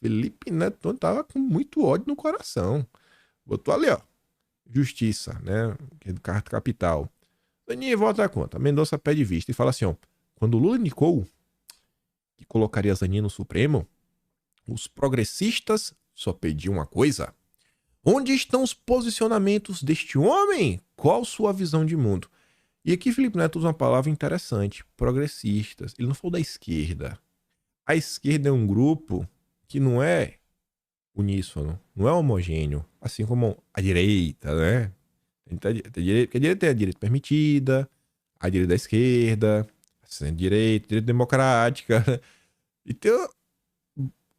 Felipe Neto tava com muito ódio no coração. Botou ali, ó. Justiça, né? Que é do carta capital. Zanin volta a conta. Mendonça pede vista e fala assim, ó. Quando o Lula indicou que colocaria Zanin no Supremo, os progressistas só pediam uma coisa. Onde estão os posicionamentos deste homem? Qual sua visão de mundo? E aqui Felipe Neto usa uma palavra interessante. Progressistas. Ele não falou da esquerda. A esquerda é um grupo que não é uníssono, não é homogêneo, assim como a direita, né? A direita é a direita permitida, a direita da esquerda, a centro-direita democrática, e tem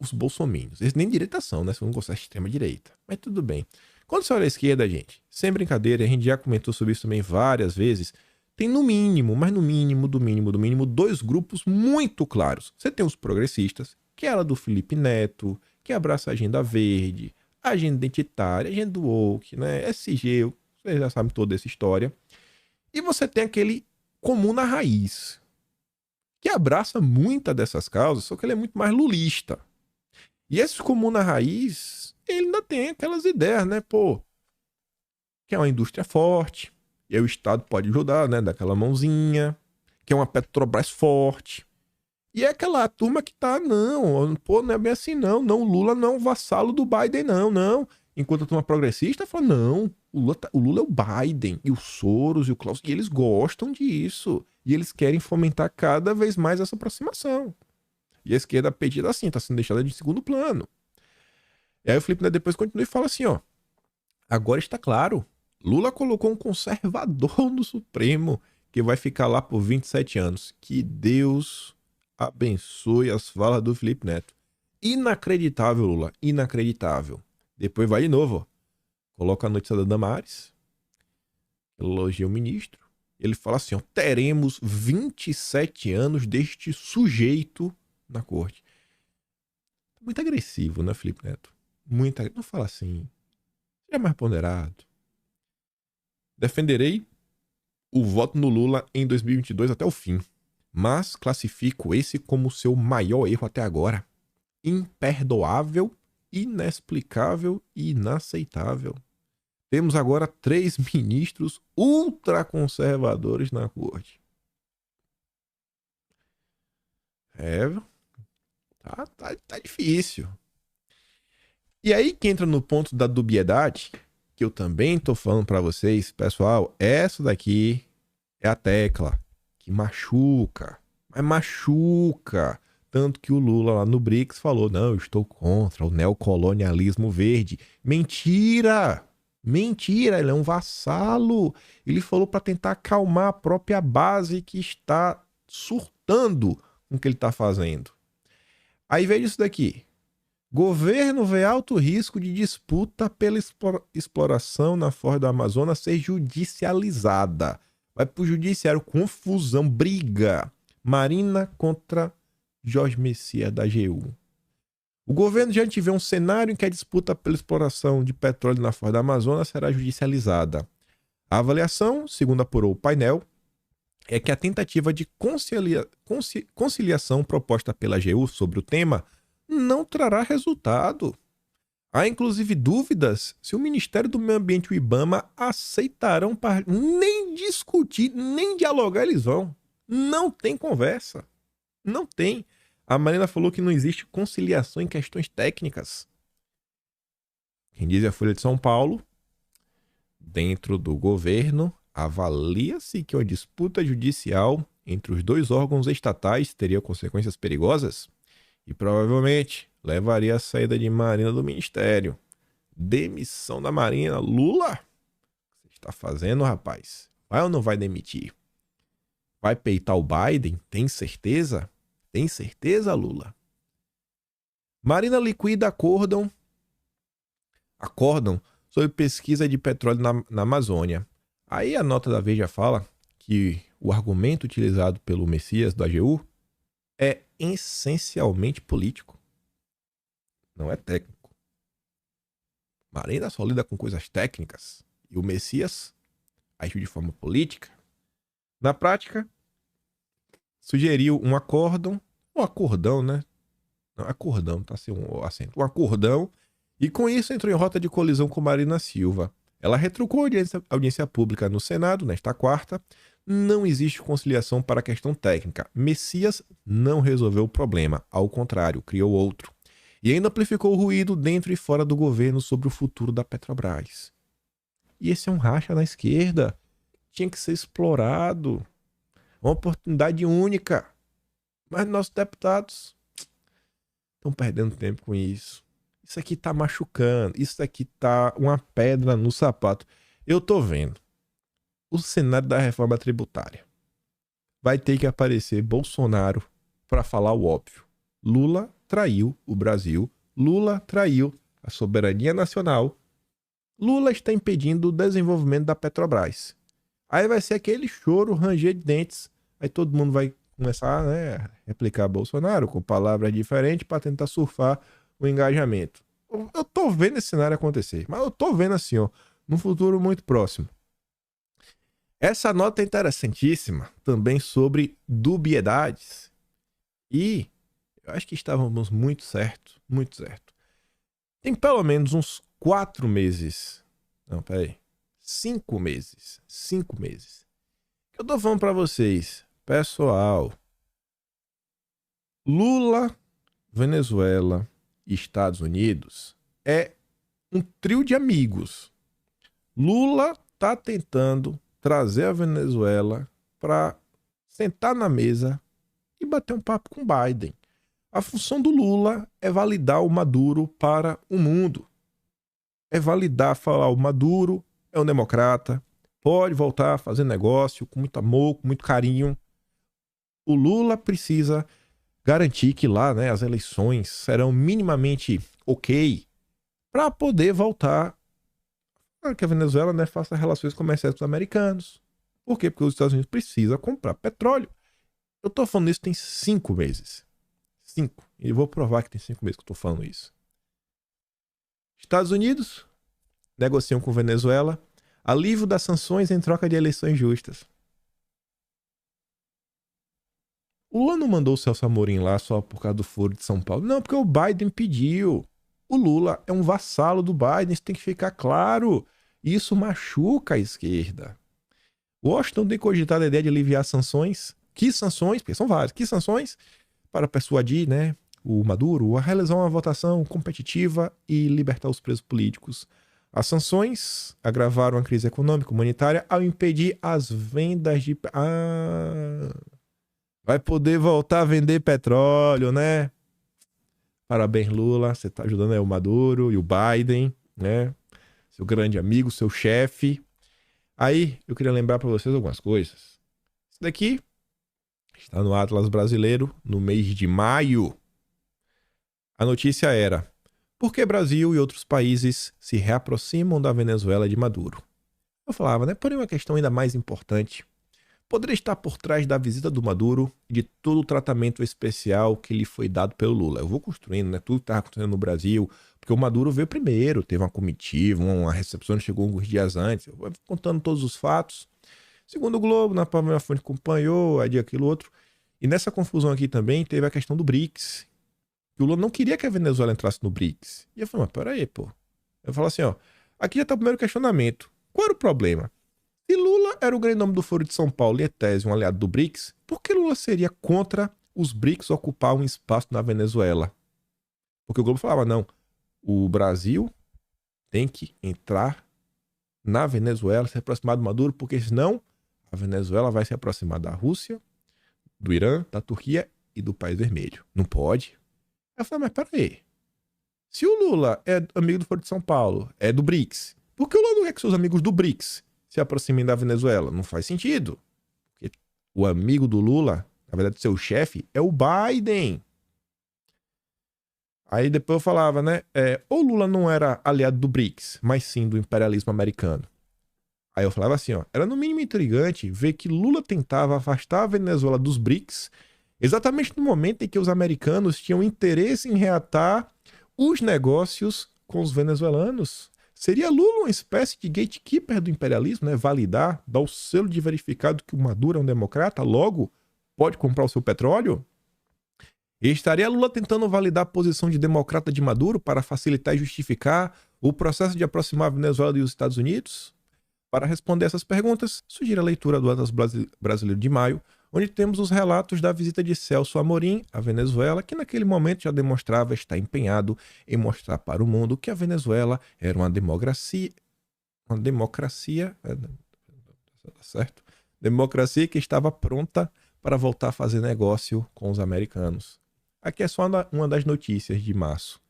os bolsominions. Eles nem direita são, né? Se não gostar de extrema-direita. Mas tudo bem. Quando você olha a esquerda, gente, sem brincadeira, a gente já comentou sobre isso também várias vezes, tem no mínimo, mas no mínimo, do mínimo, dois grupos muito claros. Você tem os progressistas, que é a do Felipe Neto, que abraça a agenda verde, a agenda identitária, a agenda do woke, né? SG, vocês já sabem toda essa história. E você tem aquele comum na raiz, que abraça muita dessas causas, só que ele é muito mais lulista. E esse comum na raiz, ele ainda tem aquelas ideias, né? Pô, que é uma indústria forte, e aí o Estado pode ajudar, né? Daquela mãozinha, que é uma Petrobras forte. E é aquela turma que tá, não, pô, não é bem assim, não. Não, o Lula não é um vassalo do Biden, não. Enquanto a turma progressista fala, não, o Lula é o Biden, e o Soros, e o Klaus, e eles gostam disso. E eles querem fomentar cada vez mais essa aproximação. E a esquerda pedida assim, tá sendo deixada de segundo plano. E aí o Felipe Neto depois continua e fala assim, ó. Agora está claro, Lula colocou um conservador no Supremo, que vai ficar lá por 27 anos. Que Deus abençoe as falas do Felipe Neto. Inacreditável, Lula. Inacreditável. Depois vai de novo, ó. Coloca a notícia da Damares. Elogia o ministro. Ele fala assim, ó. Teremos 27 anos deste sujeito na corte. Muito agressivo, né, Felipe Neto? Muito agressivo. Não fala assim. Seja mais ponderado. Defenderei o voto no Lula em 2022 até o fim, mas classifico esse como seu maior erro até agora. Imperdoável, inexplicável e inaceitável. Temos agora 3 ministros ultraconservadores na corte. Tá difícil. E aí que entra no ponto da dubiedade, que eu também tô falando para vocês, pessoal, essa daqui é a tecla que machuca, mas machuca. Tanto que o Lula lá no BRICS falou, não, eu estou contra o neocolonialismo verde. Mentira! Mentira, ele é um vassalo. Ele falou para tentar acalmar a própria base que está surtando com o que ele está fazendo. Aí veja isso daqui. Governo vê alto risco de disputa pela exploração na foz do Amazonas ser judicializada. Vai pro judiciário, confusão, briga. Marina contra Jorge Messias da AGU. O governo já vê um cenário em que a disputa pela exploração de petróleo na foz do Amazonas será judicializada. A avaliação, segundo apurou o painel, é que a tentativa de conciliação proposta pela AGU sobre o tema não trará resultado. Há inclusive dúvidas se o Ministério do Meio Ambiente e o IBAMA aceitarão nem discutir, nem dialogar eles vão. Não tem conversa. Não tem. A Marina falou que não existe conciliação em questões técnicas. Quem diz é a Folha de São Paulo. Dentro do governo, avalia-se que uma disputa judicial entre os dois órgãos estatais teria consequências perigosas e provavelmente levaria à saída de Marina do Ministério. Demissão da Marina. Lula? O que você está fazendo, rapaz? Vai ou não vai demitir? Vai peitar o Biden? Tem certeza? Tem certeza, Lula? Marina liquida acórdão sobre pesquisa de petróleo na Amazônia. Aí a nota da Veja fala que o argumento utilizado pelo Messias da AGU é essencialmente político. Não é técnico. Marina só lida com coisas técnicas e o Messias agiu de forma política. Na prática, sugeriu um acordão, né? Não, acordão, tá sem um acento. Um acordão, e com isso entrou em rota de colisão com Marina Silva. Ela retrucou a audiência pública no Senado nesta quarta. Não existe conciliação para a questão técnica. Messias não resolveu o problema, ao contrário, criou outro. E ainda amplificou o ruído dentro e fora do governo sobre o futuro da Petrobras. E esse é um racha na esquerda. Tinha que ser explorado. Uma oportunidade única. Mas nossos deputados estão perdendo tempo com isso. Isso aqui tá machucando. Isso aqui tá uma pedra no sapato. Eu tô vendo. O cenário da reforma tributária. Vai ter que aparecer Bolsonaro para falar o óbvio. Lula traiu o Brasil. Lula traiu a soberania nacional. Lula está impedindo o desenvolvimento da Petrobras. Aí vai ser aquele choro, ranger de dentes. Aí todo mundo vai começar, né, a replicar Bolsonaro com palavras diferentes para tentar surfar o engajamento. Eu tô vendo esse cenário acontecer, mas eu tô vendo assim, ó, num futuro muito próximo. Essa nota é interessantíssima também sobre dubiedades. E eu acho que estávamos muito certo, muito certo. Tem pelo menos uns 4 meses. Não, peraí. 5 meses. 5 meses. Que eu tô falando pra vocês. Pessoal. Lula, Venezuela e Estados Unidos é um trio de amigos. Lula tá tentando trazer a Venezuela para sentar na mesa e bater um papo com Biden. A função do Lula é validar o Maduro para o mundo. É validar, falar o Maduro é um democrata, pode voltar a fazer negócio com muito amor, com muito carinho. O Lula precisa garantir que lá, né, as eleições serão minimamente ok para poder voltar que a Venezuela, né, faça relações comerciais com os americanos. Por quê? Porque os Estados Unidos precisam comprar petróleo. Eu tô falando isso tem 5 meses. 5. E eu vou provar que tem 5 meses que eu tô falando isso. Estados Unidos negociam com Venezuela alívio das sanções em troca de eleições justas. O Lula não mandou o Celso Amorim lá só por causa do Foro de São Paulo. Não, porque o Biden pediu. O Lula é um vassalo do Biden, isso tem que ficar claro. Isso machuca a esquerda. Washington tem cogitado a ideia de aliviar sanções. Que sanções? Porque são várias. Que sanções? Para persuadir, né, o Maduro a realizar uma votação competitiva e libertar os presos políticos. As sanções agravaram a crise econômica e humanitária ao impedir as vendas de... vai poder voltar a vender petróleo, né? Parabéns, Lula. Você tá ajudando aí o Maduro e o Biden, né? Seu grande amigo, seu chefe. Aí, eu queria lembrar para vocês algumas coisas. Isso daqui está no Atlas Brasileiro, no mês de maio. A notícia era: por que Brasil e outros países se reaproximam da Venezuela de Maduro? Eu falava, né? Porém, uma questão ainda mais importante poderia estar por trás da visita do Maduro e de todo o tratamento especial que lhe foi dado pelo Lula. Eu vou construindo, né? Tudo que estava acontecendo no Brasil, porque o Maduro veio primeiro, teve uma comitiva, uma recepção, chegou alguns dias antes. Eu vou contando todos os fatos. Segundo o Globo, na primeira fonte acompanhou, aí aquilo outro. E nessa confusão aqui também teve a questão do BRICS. Que o Lula não queria que a Venezuela entrasse no BRICS. E eu falei, mas peraí, pô. Eu falo assim, ó, aqui já tá o primeiro questionamento. Qual era o problema? Se Lula era o grande nome do Foro de São Paulo e é tese um aliado do BRICS, por que Lula seria contra os BRICS ocupar um espaço na Venezuela? Porque o Globo falava, não, o Brasil tem que entrar na Venezuela, se aproximar do Maduro, porque senão a Venezuela vai se aproximar da Rússia, do Irã, da Turquia e do País Vermelho. Não pode. Eu falei, mas peraí. Se o Lula é amigo do Foro de São Paulo, é do BRICS, por que o Lula não quer que seus amigos do BRICS se aproximem da Venezuela? Não faz sentido. Porque o amigo do Lula, na verdade, seu chefe, é o Biden. Aí depois eu falava, né? O Lula não era aliado do BRICS, mas sim do imperialismo americano. Aí eu falava assim, ó, era no mínimo intrigante ver que Lula tentava afastar a Venezuela dos BRICS exatamente no momento em que os americanos tinham interesse em reatar os negócios com os venezuelanos. Seria Lula uma espécie de gatekeeper do imperialismo, né? Validar, dar o selo de verificado que o Maduro é um democrata, logo pode comprar o seu petróleo? E estaria Lula tentando validar a posição de democrata de Maduro para facilitar e justificar o processo de aproximar a Venezuela e os Estados Unidos? Para responder essas perguntas, sugiro a leitura do Atlas Brasileiro de maio, onde temos os relatos da visita de Celso Amorim à Venezuela, que naquele momento já demonstrava estar empenhado em mostrar para o mundo que a Venezuela era uma democracia, tá certo? Democracia que estava pronta para voltar a fazer negócio com os americanos. Aqui é só uma das notícias de março.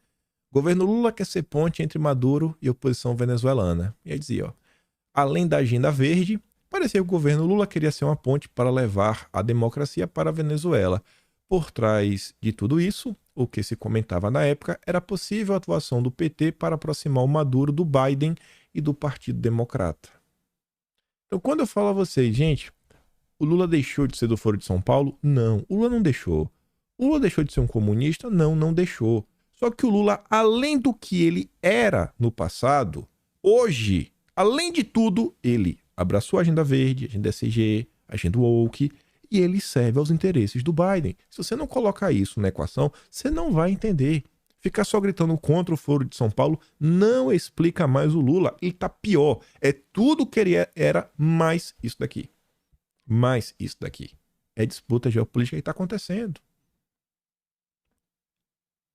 Governo Lula quer ser ponte entre Maduro e oposição venezuelana. E aí dizia, ó, além da agenda verde, parecia que o governo Lula queria ser uma ponte para levar a democracia para a Venezuela. Por trás de tudo isso, o que se comentava na época era a possível atuação do PT para aproximar o Maduro do Biden e do Partido Democrata. Então, quando eu falo a vocês, gente, o Lula deixou de ser do Foro de São Paulo? Não, o Lula não deixou. O Lula deixou de ser um comunista? Não, não deixou. Só que o Lula, além do que ele era no passado, hoje, além de tudo, ele abraçou a agenda verde, a agenda ESG, a agenda woke, e ele serve aos interesses do Biden. Se você não colocar isso na equação, você não vai entender. Ficar só gritando contra o Foro de São Paulo não explica mais o Lula. Ele tá pior. É tudo que ele era, mais isso daqui. Mais isso daqui. É disputa geopolítica que está acontecendo.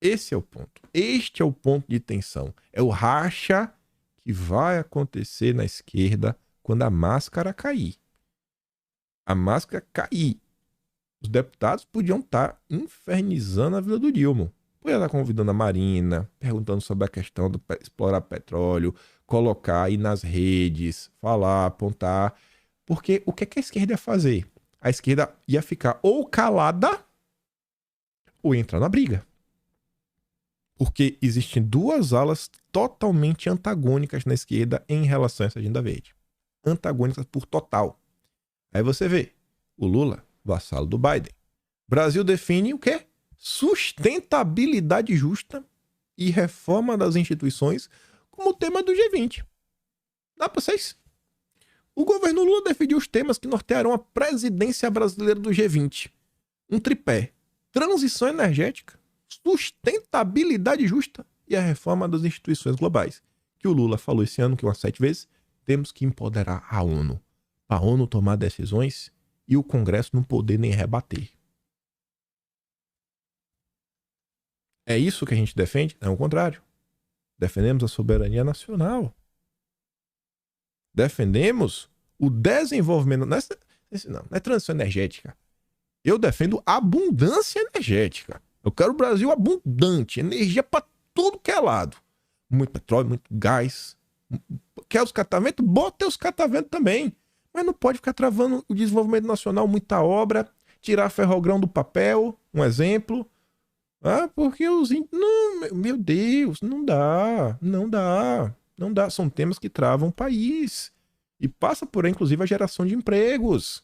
Esse é o ponto. Este é o ponto de tensão. É o racha que vai acontecer na esquerda quando a máscara cair. A máscara cair. Os deputados podiam estar infernizando a vida do Dilma. Podia estar convidando a Marina, perguntando sobre a questão de explorar petróleo, colocar aí nas redes, falar, apontar. Porque o que é que a esquerda ia fazer? A esquerda ia ficar ou calada ou ia entrar na briga. Porque existem duas alas totalmente antagônicas na esquerda em relação a essa agenda verde. Antagônicas por total. Aí você vê o Lula, vassalo do Biden. Brasil define o quê? Sustentabilidade justa e reforma das instituições como tema do G20. Dá pra vocês? O governo Lula definiu os temas que nortearão a presidência brasileira do G20. Um tripé: transição energética, sustentabilidade justa e a reforma das instituições globais. Que o Lula falou esse ano, que umas 7 vezes, temos que empoderar a ONU. A ONU tomar decisões e o Congresso não poder nem rebater. É isso que a gente defende? Não, o contrário. Defendemos a soberania nacional. Defendemos o desenvolvimento. Não é transição energética. Eu defendo abundância energética. Eu quero o Brasil abundante, energia para tudo que é lado. Muito petróleo, muito gás. Quer os catamentos? Bota os catamentos também. Mas não pode ficar travando o desenvolvimento nacional, muita obra, tirar Ferrogrão do papel, um exemplo. Porque os... Não, meu Deus, não dá. São temas que travam o país. E passa por aí, inclusive, a geração de empregos.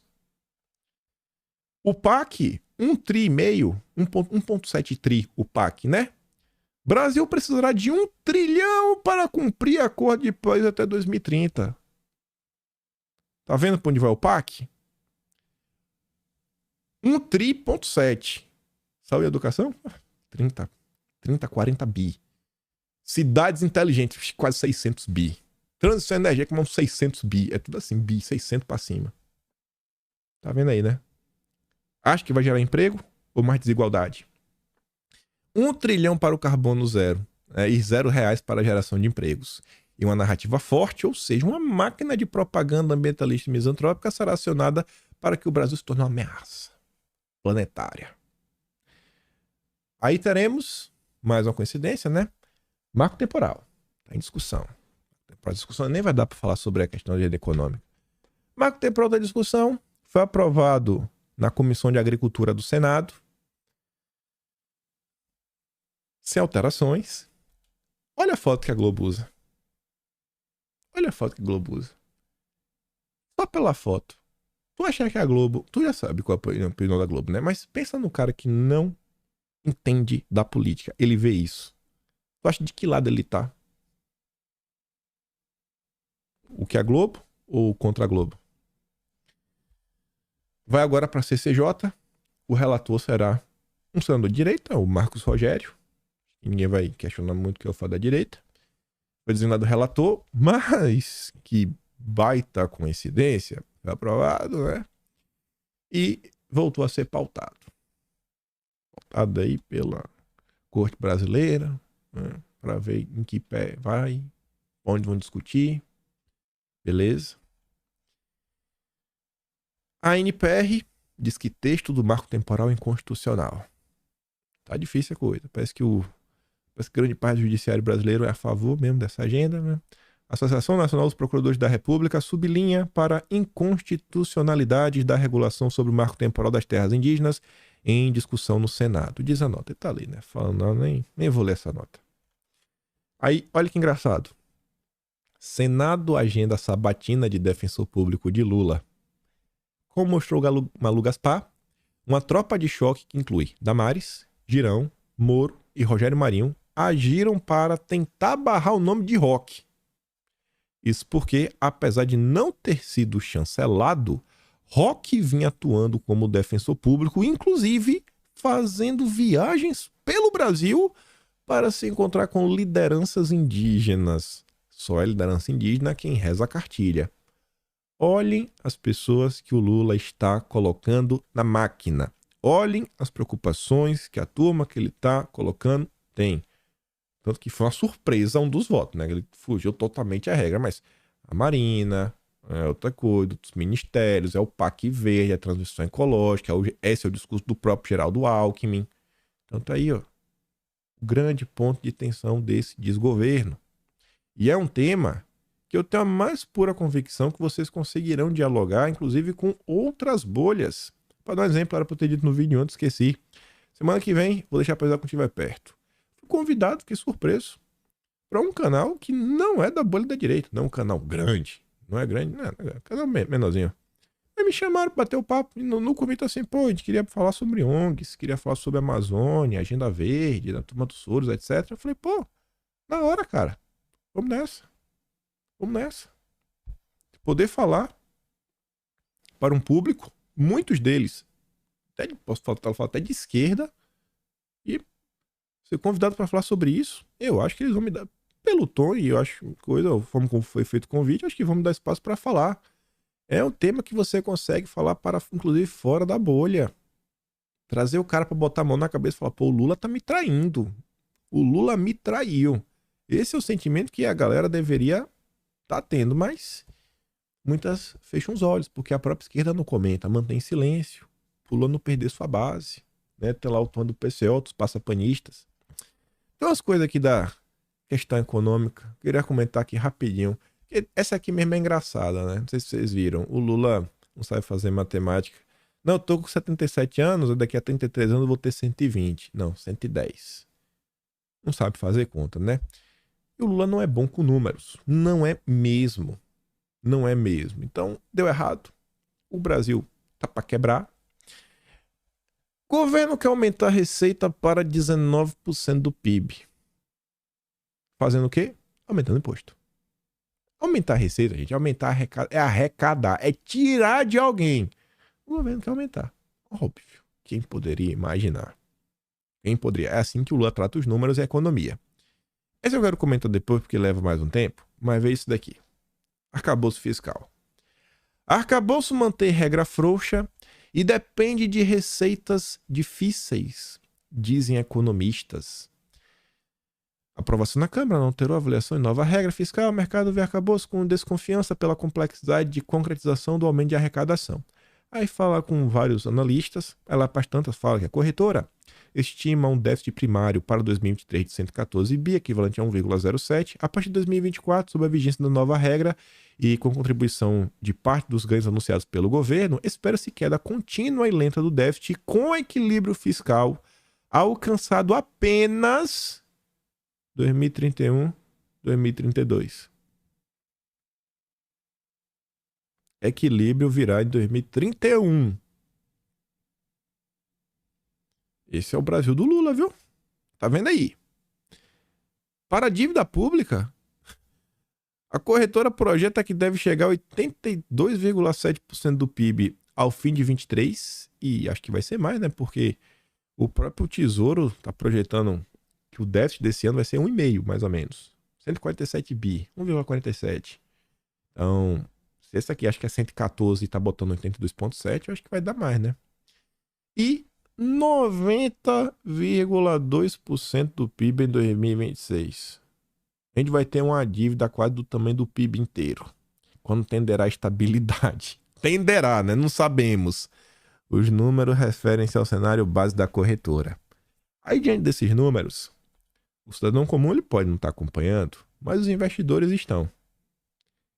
O PAC, 1,5 tri, 1,7 tri o PAC, né? Brasil precisará de 1 trilhão para cumprir acordo de Paris até 2030. Tá vendo para onde vai o PAC? 1 tri,7. Saúde e educação? 30, 40 bi. Cidades inteligentes, quase 600 bi. Transição energética, uns 600 bi. É tudo assim, bi, 600 para cima. Tá vendo aí, né? Acha que vai gerar emprego ou mais desigualdade? 1 trilhão para o carbono zero, e R$0 para a geração de empregos. E uma narrativa forte, ou seja, uma máquina de propaganda ambientalista e misantrópica será acionada para que o Brasil se torne uma ameaça planetária. Aí teremos, mais uma coincidência, né? Marco temporal. Está em discussão. A discussão nem vai dar para falar sobre a questão da agenda econômica. Marco temporal da discussão foi aprovado na Comissão de Agricultura do Senado, sem alterações. Olha a foto que a Globo usa. Só pela foto. Tu acha que a Globo... Tu já sabe qual é a opinião da Globo, né? Mas pensa no cara que não entende da política. Ele vê isso. Tu acha de que lado ele tá? O que é a Globo ou contra a Globo? Vai agora para a CCJ. O relator será um senador de direita, o Marcos Rogério. E ninguém vai questionar muito o que eu falo da direita. Foi designado relator, mas que baita coincidência. Foi aprovado, né? E voltou a ser pautado. Pautado aí pela Corte Brasileira, né? Para ver em que pé vai, onde vão discutir. Beleza? A NPR diz que texto do marco temporal é inconstitucional. Tá difícil a coisa. Parece que grande parte do judiciário brasileiro é a favor mesmo dessa agenda, né? A Associação Nacional dos Procuradores da República sublinha para inconstitucionalidade da regulação sobre o marco temporal das terras indígenas em discussão no Senado. Diz a nota, tá ali, né? Falando, não, nem vou ler essa nota. Aí, olha que engraçado. Senado agenda sabatina de defensor público de Lula. Como mostrou Malu Gaspar, uma tropa de choque que inclui Damares, Girão, Moro e Rogério Marinho agiram para tentar barrar o nome de Roque. Isso porque, apesar de não ter sido chancelado, Roque vinha atuando como defensor público, inclusive fazendo viagens pelo Brasil para se encontrar com lideranças indígenas. Só é liderança indígena quem reza a cartilha. Olhem as pessoas que o Lula está colocando na máquina. Olhem as preocupações que a turma que ele está colocando tem. Tanto que foi uma surpresa um dos votos, né? Ele fugiu totalmente à regra, mas a Marina, outra coisa, os ministérios, é o PAC Verde, a transição ecológica, esse é o discurso do próprio Geraldo Alckmin. Então tá aí, ó, o grande ponto de tensão desse desgoverno. E é um tema que eu tenho a mais pura convicção que vocês conseguirão dialogar, inclusive com outras bolhas. Para dar um exemplo, era para eu ter dito no vídeo antes, esqueci. Semana que vem, vou deixar para quando estiver perto. Fui convidado, fiquei surpreso, para um canal que não é da bolha da direita, não é um canal grande. Não é grande, não é um canal menorzinho. Aí me chamaram para bater o papo, e no convite assim, pô, a gente queria falar sobre ONGs, queria falar sobre a Amazônia, Agenda Verde, da Turma dos Soros, etc. Eu falei, pô, na hora, cara, vamos nessa. Poder falar para um público, muitos deles posso falar até de esquerda, e ser convidado para falar sobre isso. Eu acho que eles vão me dar, pelo tom, e eu acho coisa, a forma como foi feito o convite, acho que vão me dar espaço para falar. É um tema que você consegue falar para, inclusive, fora da bolha. Trazer o cara para botar a mão na cabeça e falar, pô, o Lula tá me traindo. O Lula me traiu. Esse é o sentimento que a galera deveria tá tendo, mas muitas fecham os olhos, porque a própria esquerda não comenta, mantém silêncio, pula não perder sua base, né? Tem lá o tom do PCO, dos passapanistas. Tem umas coisas aqui da questão econômica, queria comentar aqui rapidinho. Essa aqui mesmo é engraçada, né? Não sei se vocês viram. O Lula não sabe fazer matemática. Não, eu tô com 77 anos, daqui a 33 anos eu vou ter 120. Não, 110. Não sabe fazer conta, né? E o Lula não é bom com números. Não é mesmo. Não é mesmo. Então, deu errado. O Brasil tá para quebrar. Governo quer aumentar a receita para 19% do PIB. Fazendo o quê? Aumentando imposto. Aumentar a receita, gente, é arrecadar, é tirar de alguém. O governo quer aumentar. Óbvio. Quem poderia imaginar? Quem poderia? É assim que o Lula trata os números e a economia. Esse eu quero comentar depois porque leva mais um tempo, mas vê isso daqui. Arcabouço fiscal. Arcabouço mantém regra frouxa e depende de receitas difíceis, dizem economistas. Aprovação na Câmara não alterou a avaliação de nova regra fiscal. O mercado vê arcabouço com desconfiança pela complexidade de concretização do aumento de arrecadação. Aí fala com vários analistas, ela para tantas fala que a corretora estima um déficit primário para 2023 de 114 bi, equivalente a 1,07, a partir de 2024, sob a vigência da nova regra e com contribuição de parte dos ganhos anunciados pelo governo, espera-se queda contínua e lenta do déficit com equilíbrio fiscal alcançado apenas 2031, 2032. Equilíbrio virá em 2031. Esse é o Brasil do Lula, viu? Tá vendo aí? Para a dívida pública, a corretora projeta que deve chegar a 82,7% do PIB ao fim de 23, e acho que vai ser mais, né? Porque o próprio Tesouro está projetando que o déficit desse ano vai ser 1,5, mais ou menos. 147 bi, 1,47. Então, se esse aqui acho que é 114 e tá botando 82,7, eu acho que vai dar mais, né? E 90,2% do PIB em 2026. A gente vai ter uma dívida quase do tamanho do PIB inteiro. Quando tenderá a estabilidade? Tenderá, né? Não sabemos. Os números referem-se ao cenário base da corretora. Aí, diante desses números, o cidadão comum ele pode não estar acompanhando, mas os investidores estão.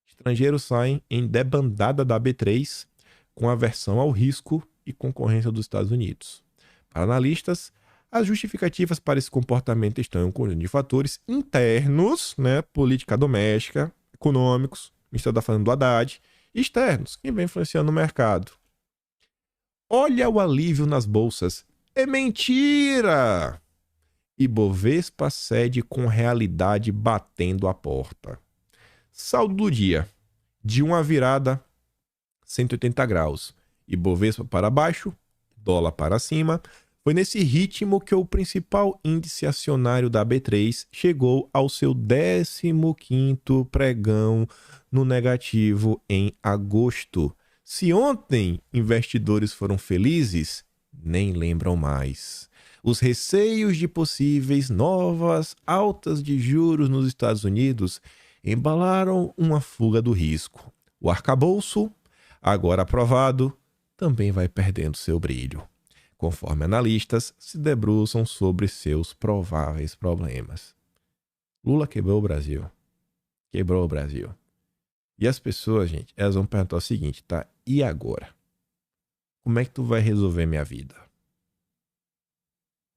Estrangeiros saem em debandada da B3 com aversão ao risco e concorrência dos Estados Unidos. Para analistas, as justificativas para esse comportamento estão em um conjunto de fatores internos, né, política doméstica, econômicos, o Ministério da Fazenda do Haddad, e externos, que vem influenciando o mercado. Olha o alívio nas bolsas. É mentira! Ibovespa cede com realidade batendo a porta. Saldo do dia. De uma virada, 180 graus. Ibovespa para baixo, dólar para cima. Foi nesse ritmo que o principal índice acionário da B3 chegou ao seu 15º pregão no negativo em agosto. Se ontem investidores foram felizes, nem lembram mais. Os receios de possíveis novas altas de juros nos Estados Unidos embalaram uma fuga do risco. O arcabouço, agora aprovado, também vai perdendo seu brilho, conforme analistas se debruçam sobre seus prováveis problemas. Lula quebrou o Brasil. Quebrou o Brasil. E as pessoas, gente, elas vão perguntar o seguinte, tá? E agora? Como é que tu vai resolver minha vida?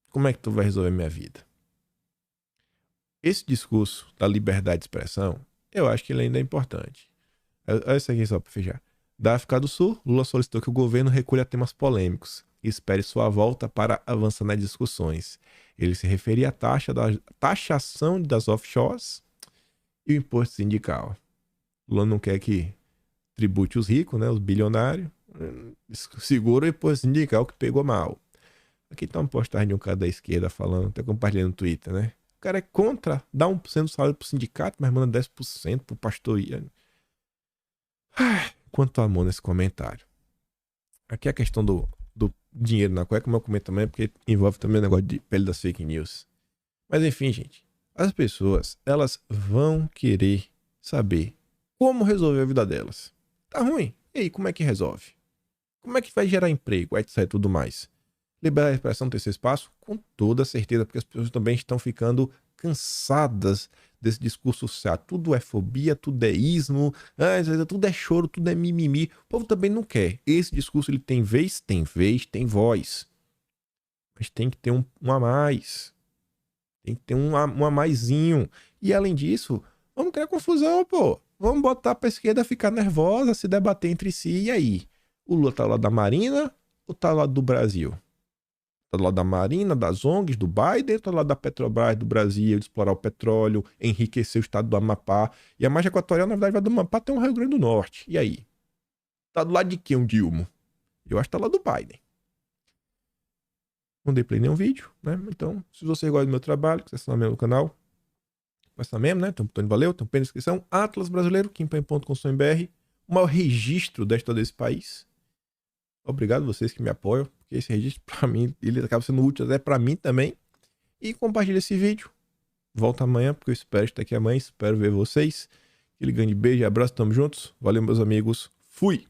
Como é que tu vai resolver minha vida? Esse discurso da liberdade de expressão, eu acho que ele ainda é importante. Olha isso aqui só para fechar. Da África do Sul, Lula solicitou que o governo recolha temas polêmicos e espere sua volta para avançar nas discussões. Ele se referia à taxação das offshores e o imposto sindical. Lula não quer que tribute os ricos, né, os bilionários, Segura e depois indicar o que pegou mal. Aqui tá uma postagem de um cara da esquerda falando, até compartilhando no Twitter, né? O cara é contra dar 1% do salário pro sindicato, mas manda 10% pro pastoria. Quanto amor nesse comentário. Aqui é a questão do dinheiro na cueca, como eu comento também, porque envolve também o negócio de pele das fake news. Mas enfim, gente. As pessoas, elas vão querer saber como resolver a vida delas. Tá ruim? E aí, como é que resolve? Como é que vai gerar emprego, etc e tudo mais? Liberar a expressão ter esse espaço? Com toda certeza, porque as pessoas também estão ficando cansadas desse discurso social. Tudo é fobia, tudo é ismo, tudo é choro, tudo é mimimi. O povo também não quer. Esse discurso ele tem vez, tem voz. Mas tem que ter um a mais. Tem que ter um a maisinho. E além disso, vamos criar confusão, pô. Vamos botar pra esquerda ficar nervosa, se debater entre si. E aí? O Lula tá ao lado da Marina ou tá ao lado do Brasil? Tá do lado da Marina, das ONGs, do Biden, tá do lado da Petrobras, do Brasil, de explorar o petróleo, enriquecer o estado do Amapá. E a margem equatorial, na verdade, vai do Amapá até o Rio Grande do Norte. E aí? Tá do lado de quem, um Dilma? Eu acho que tá do lado do Biden. Não dei play nenhum vídeo, né? Então, se você gosta do meu trabalho, quiser assinar mesmo no canal, vai assinar mesmo, né? Então, valeu, tem um pé na descrição. Atlas Brasileiro, kimpen.com.br, o maior registro da história desse país. Obrigado a vocês que me apoiam, porque esse registro, pra mim, ele acaba sendo útil até pra mim também. E compartilha esse vídeo. Volta amanhã, porque eu espero estar aqui amanhã. Espero ver vocês. Aquele grande beijo e abraço, tamo juntos. Valeu, meus amigos. Fui!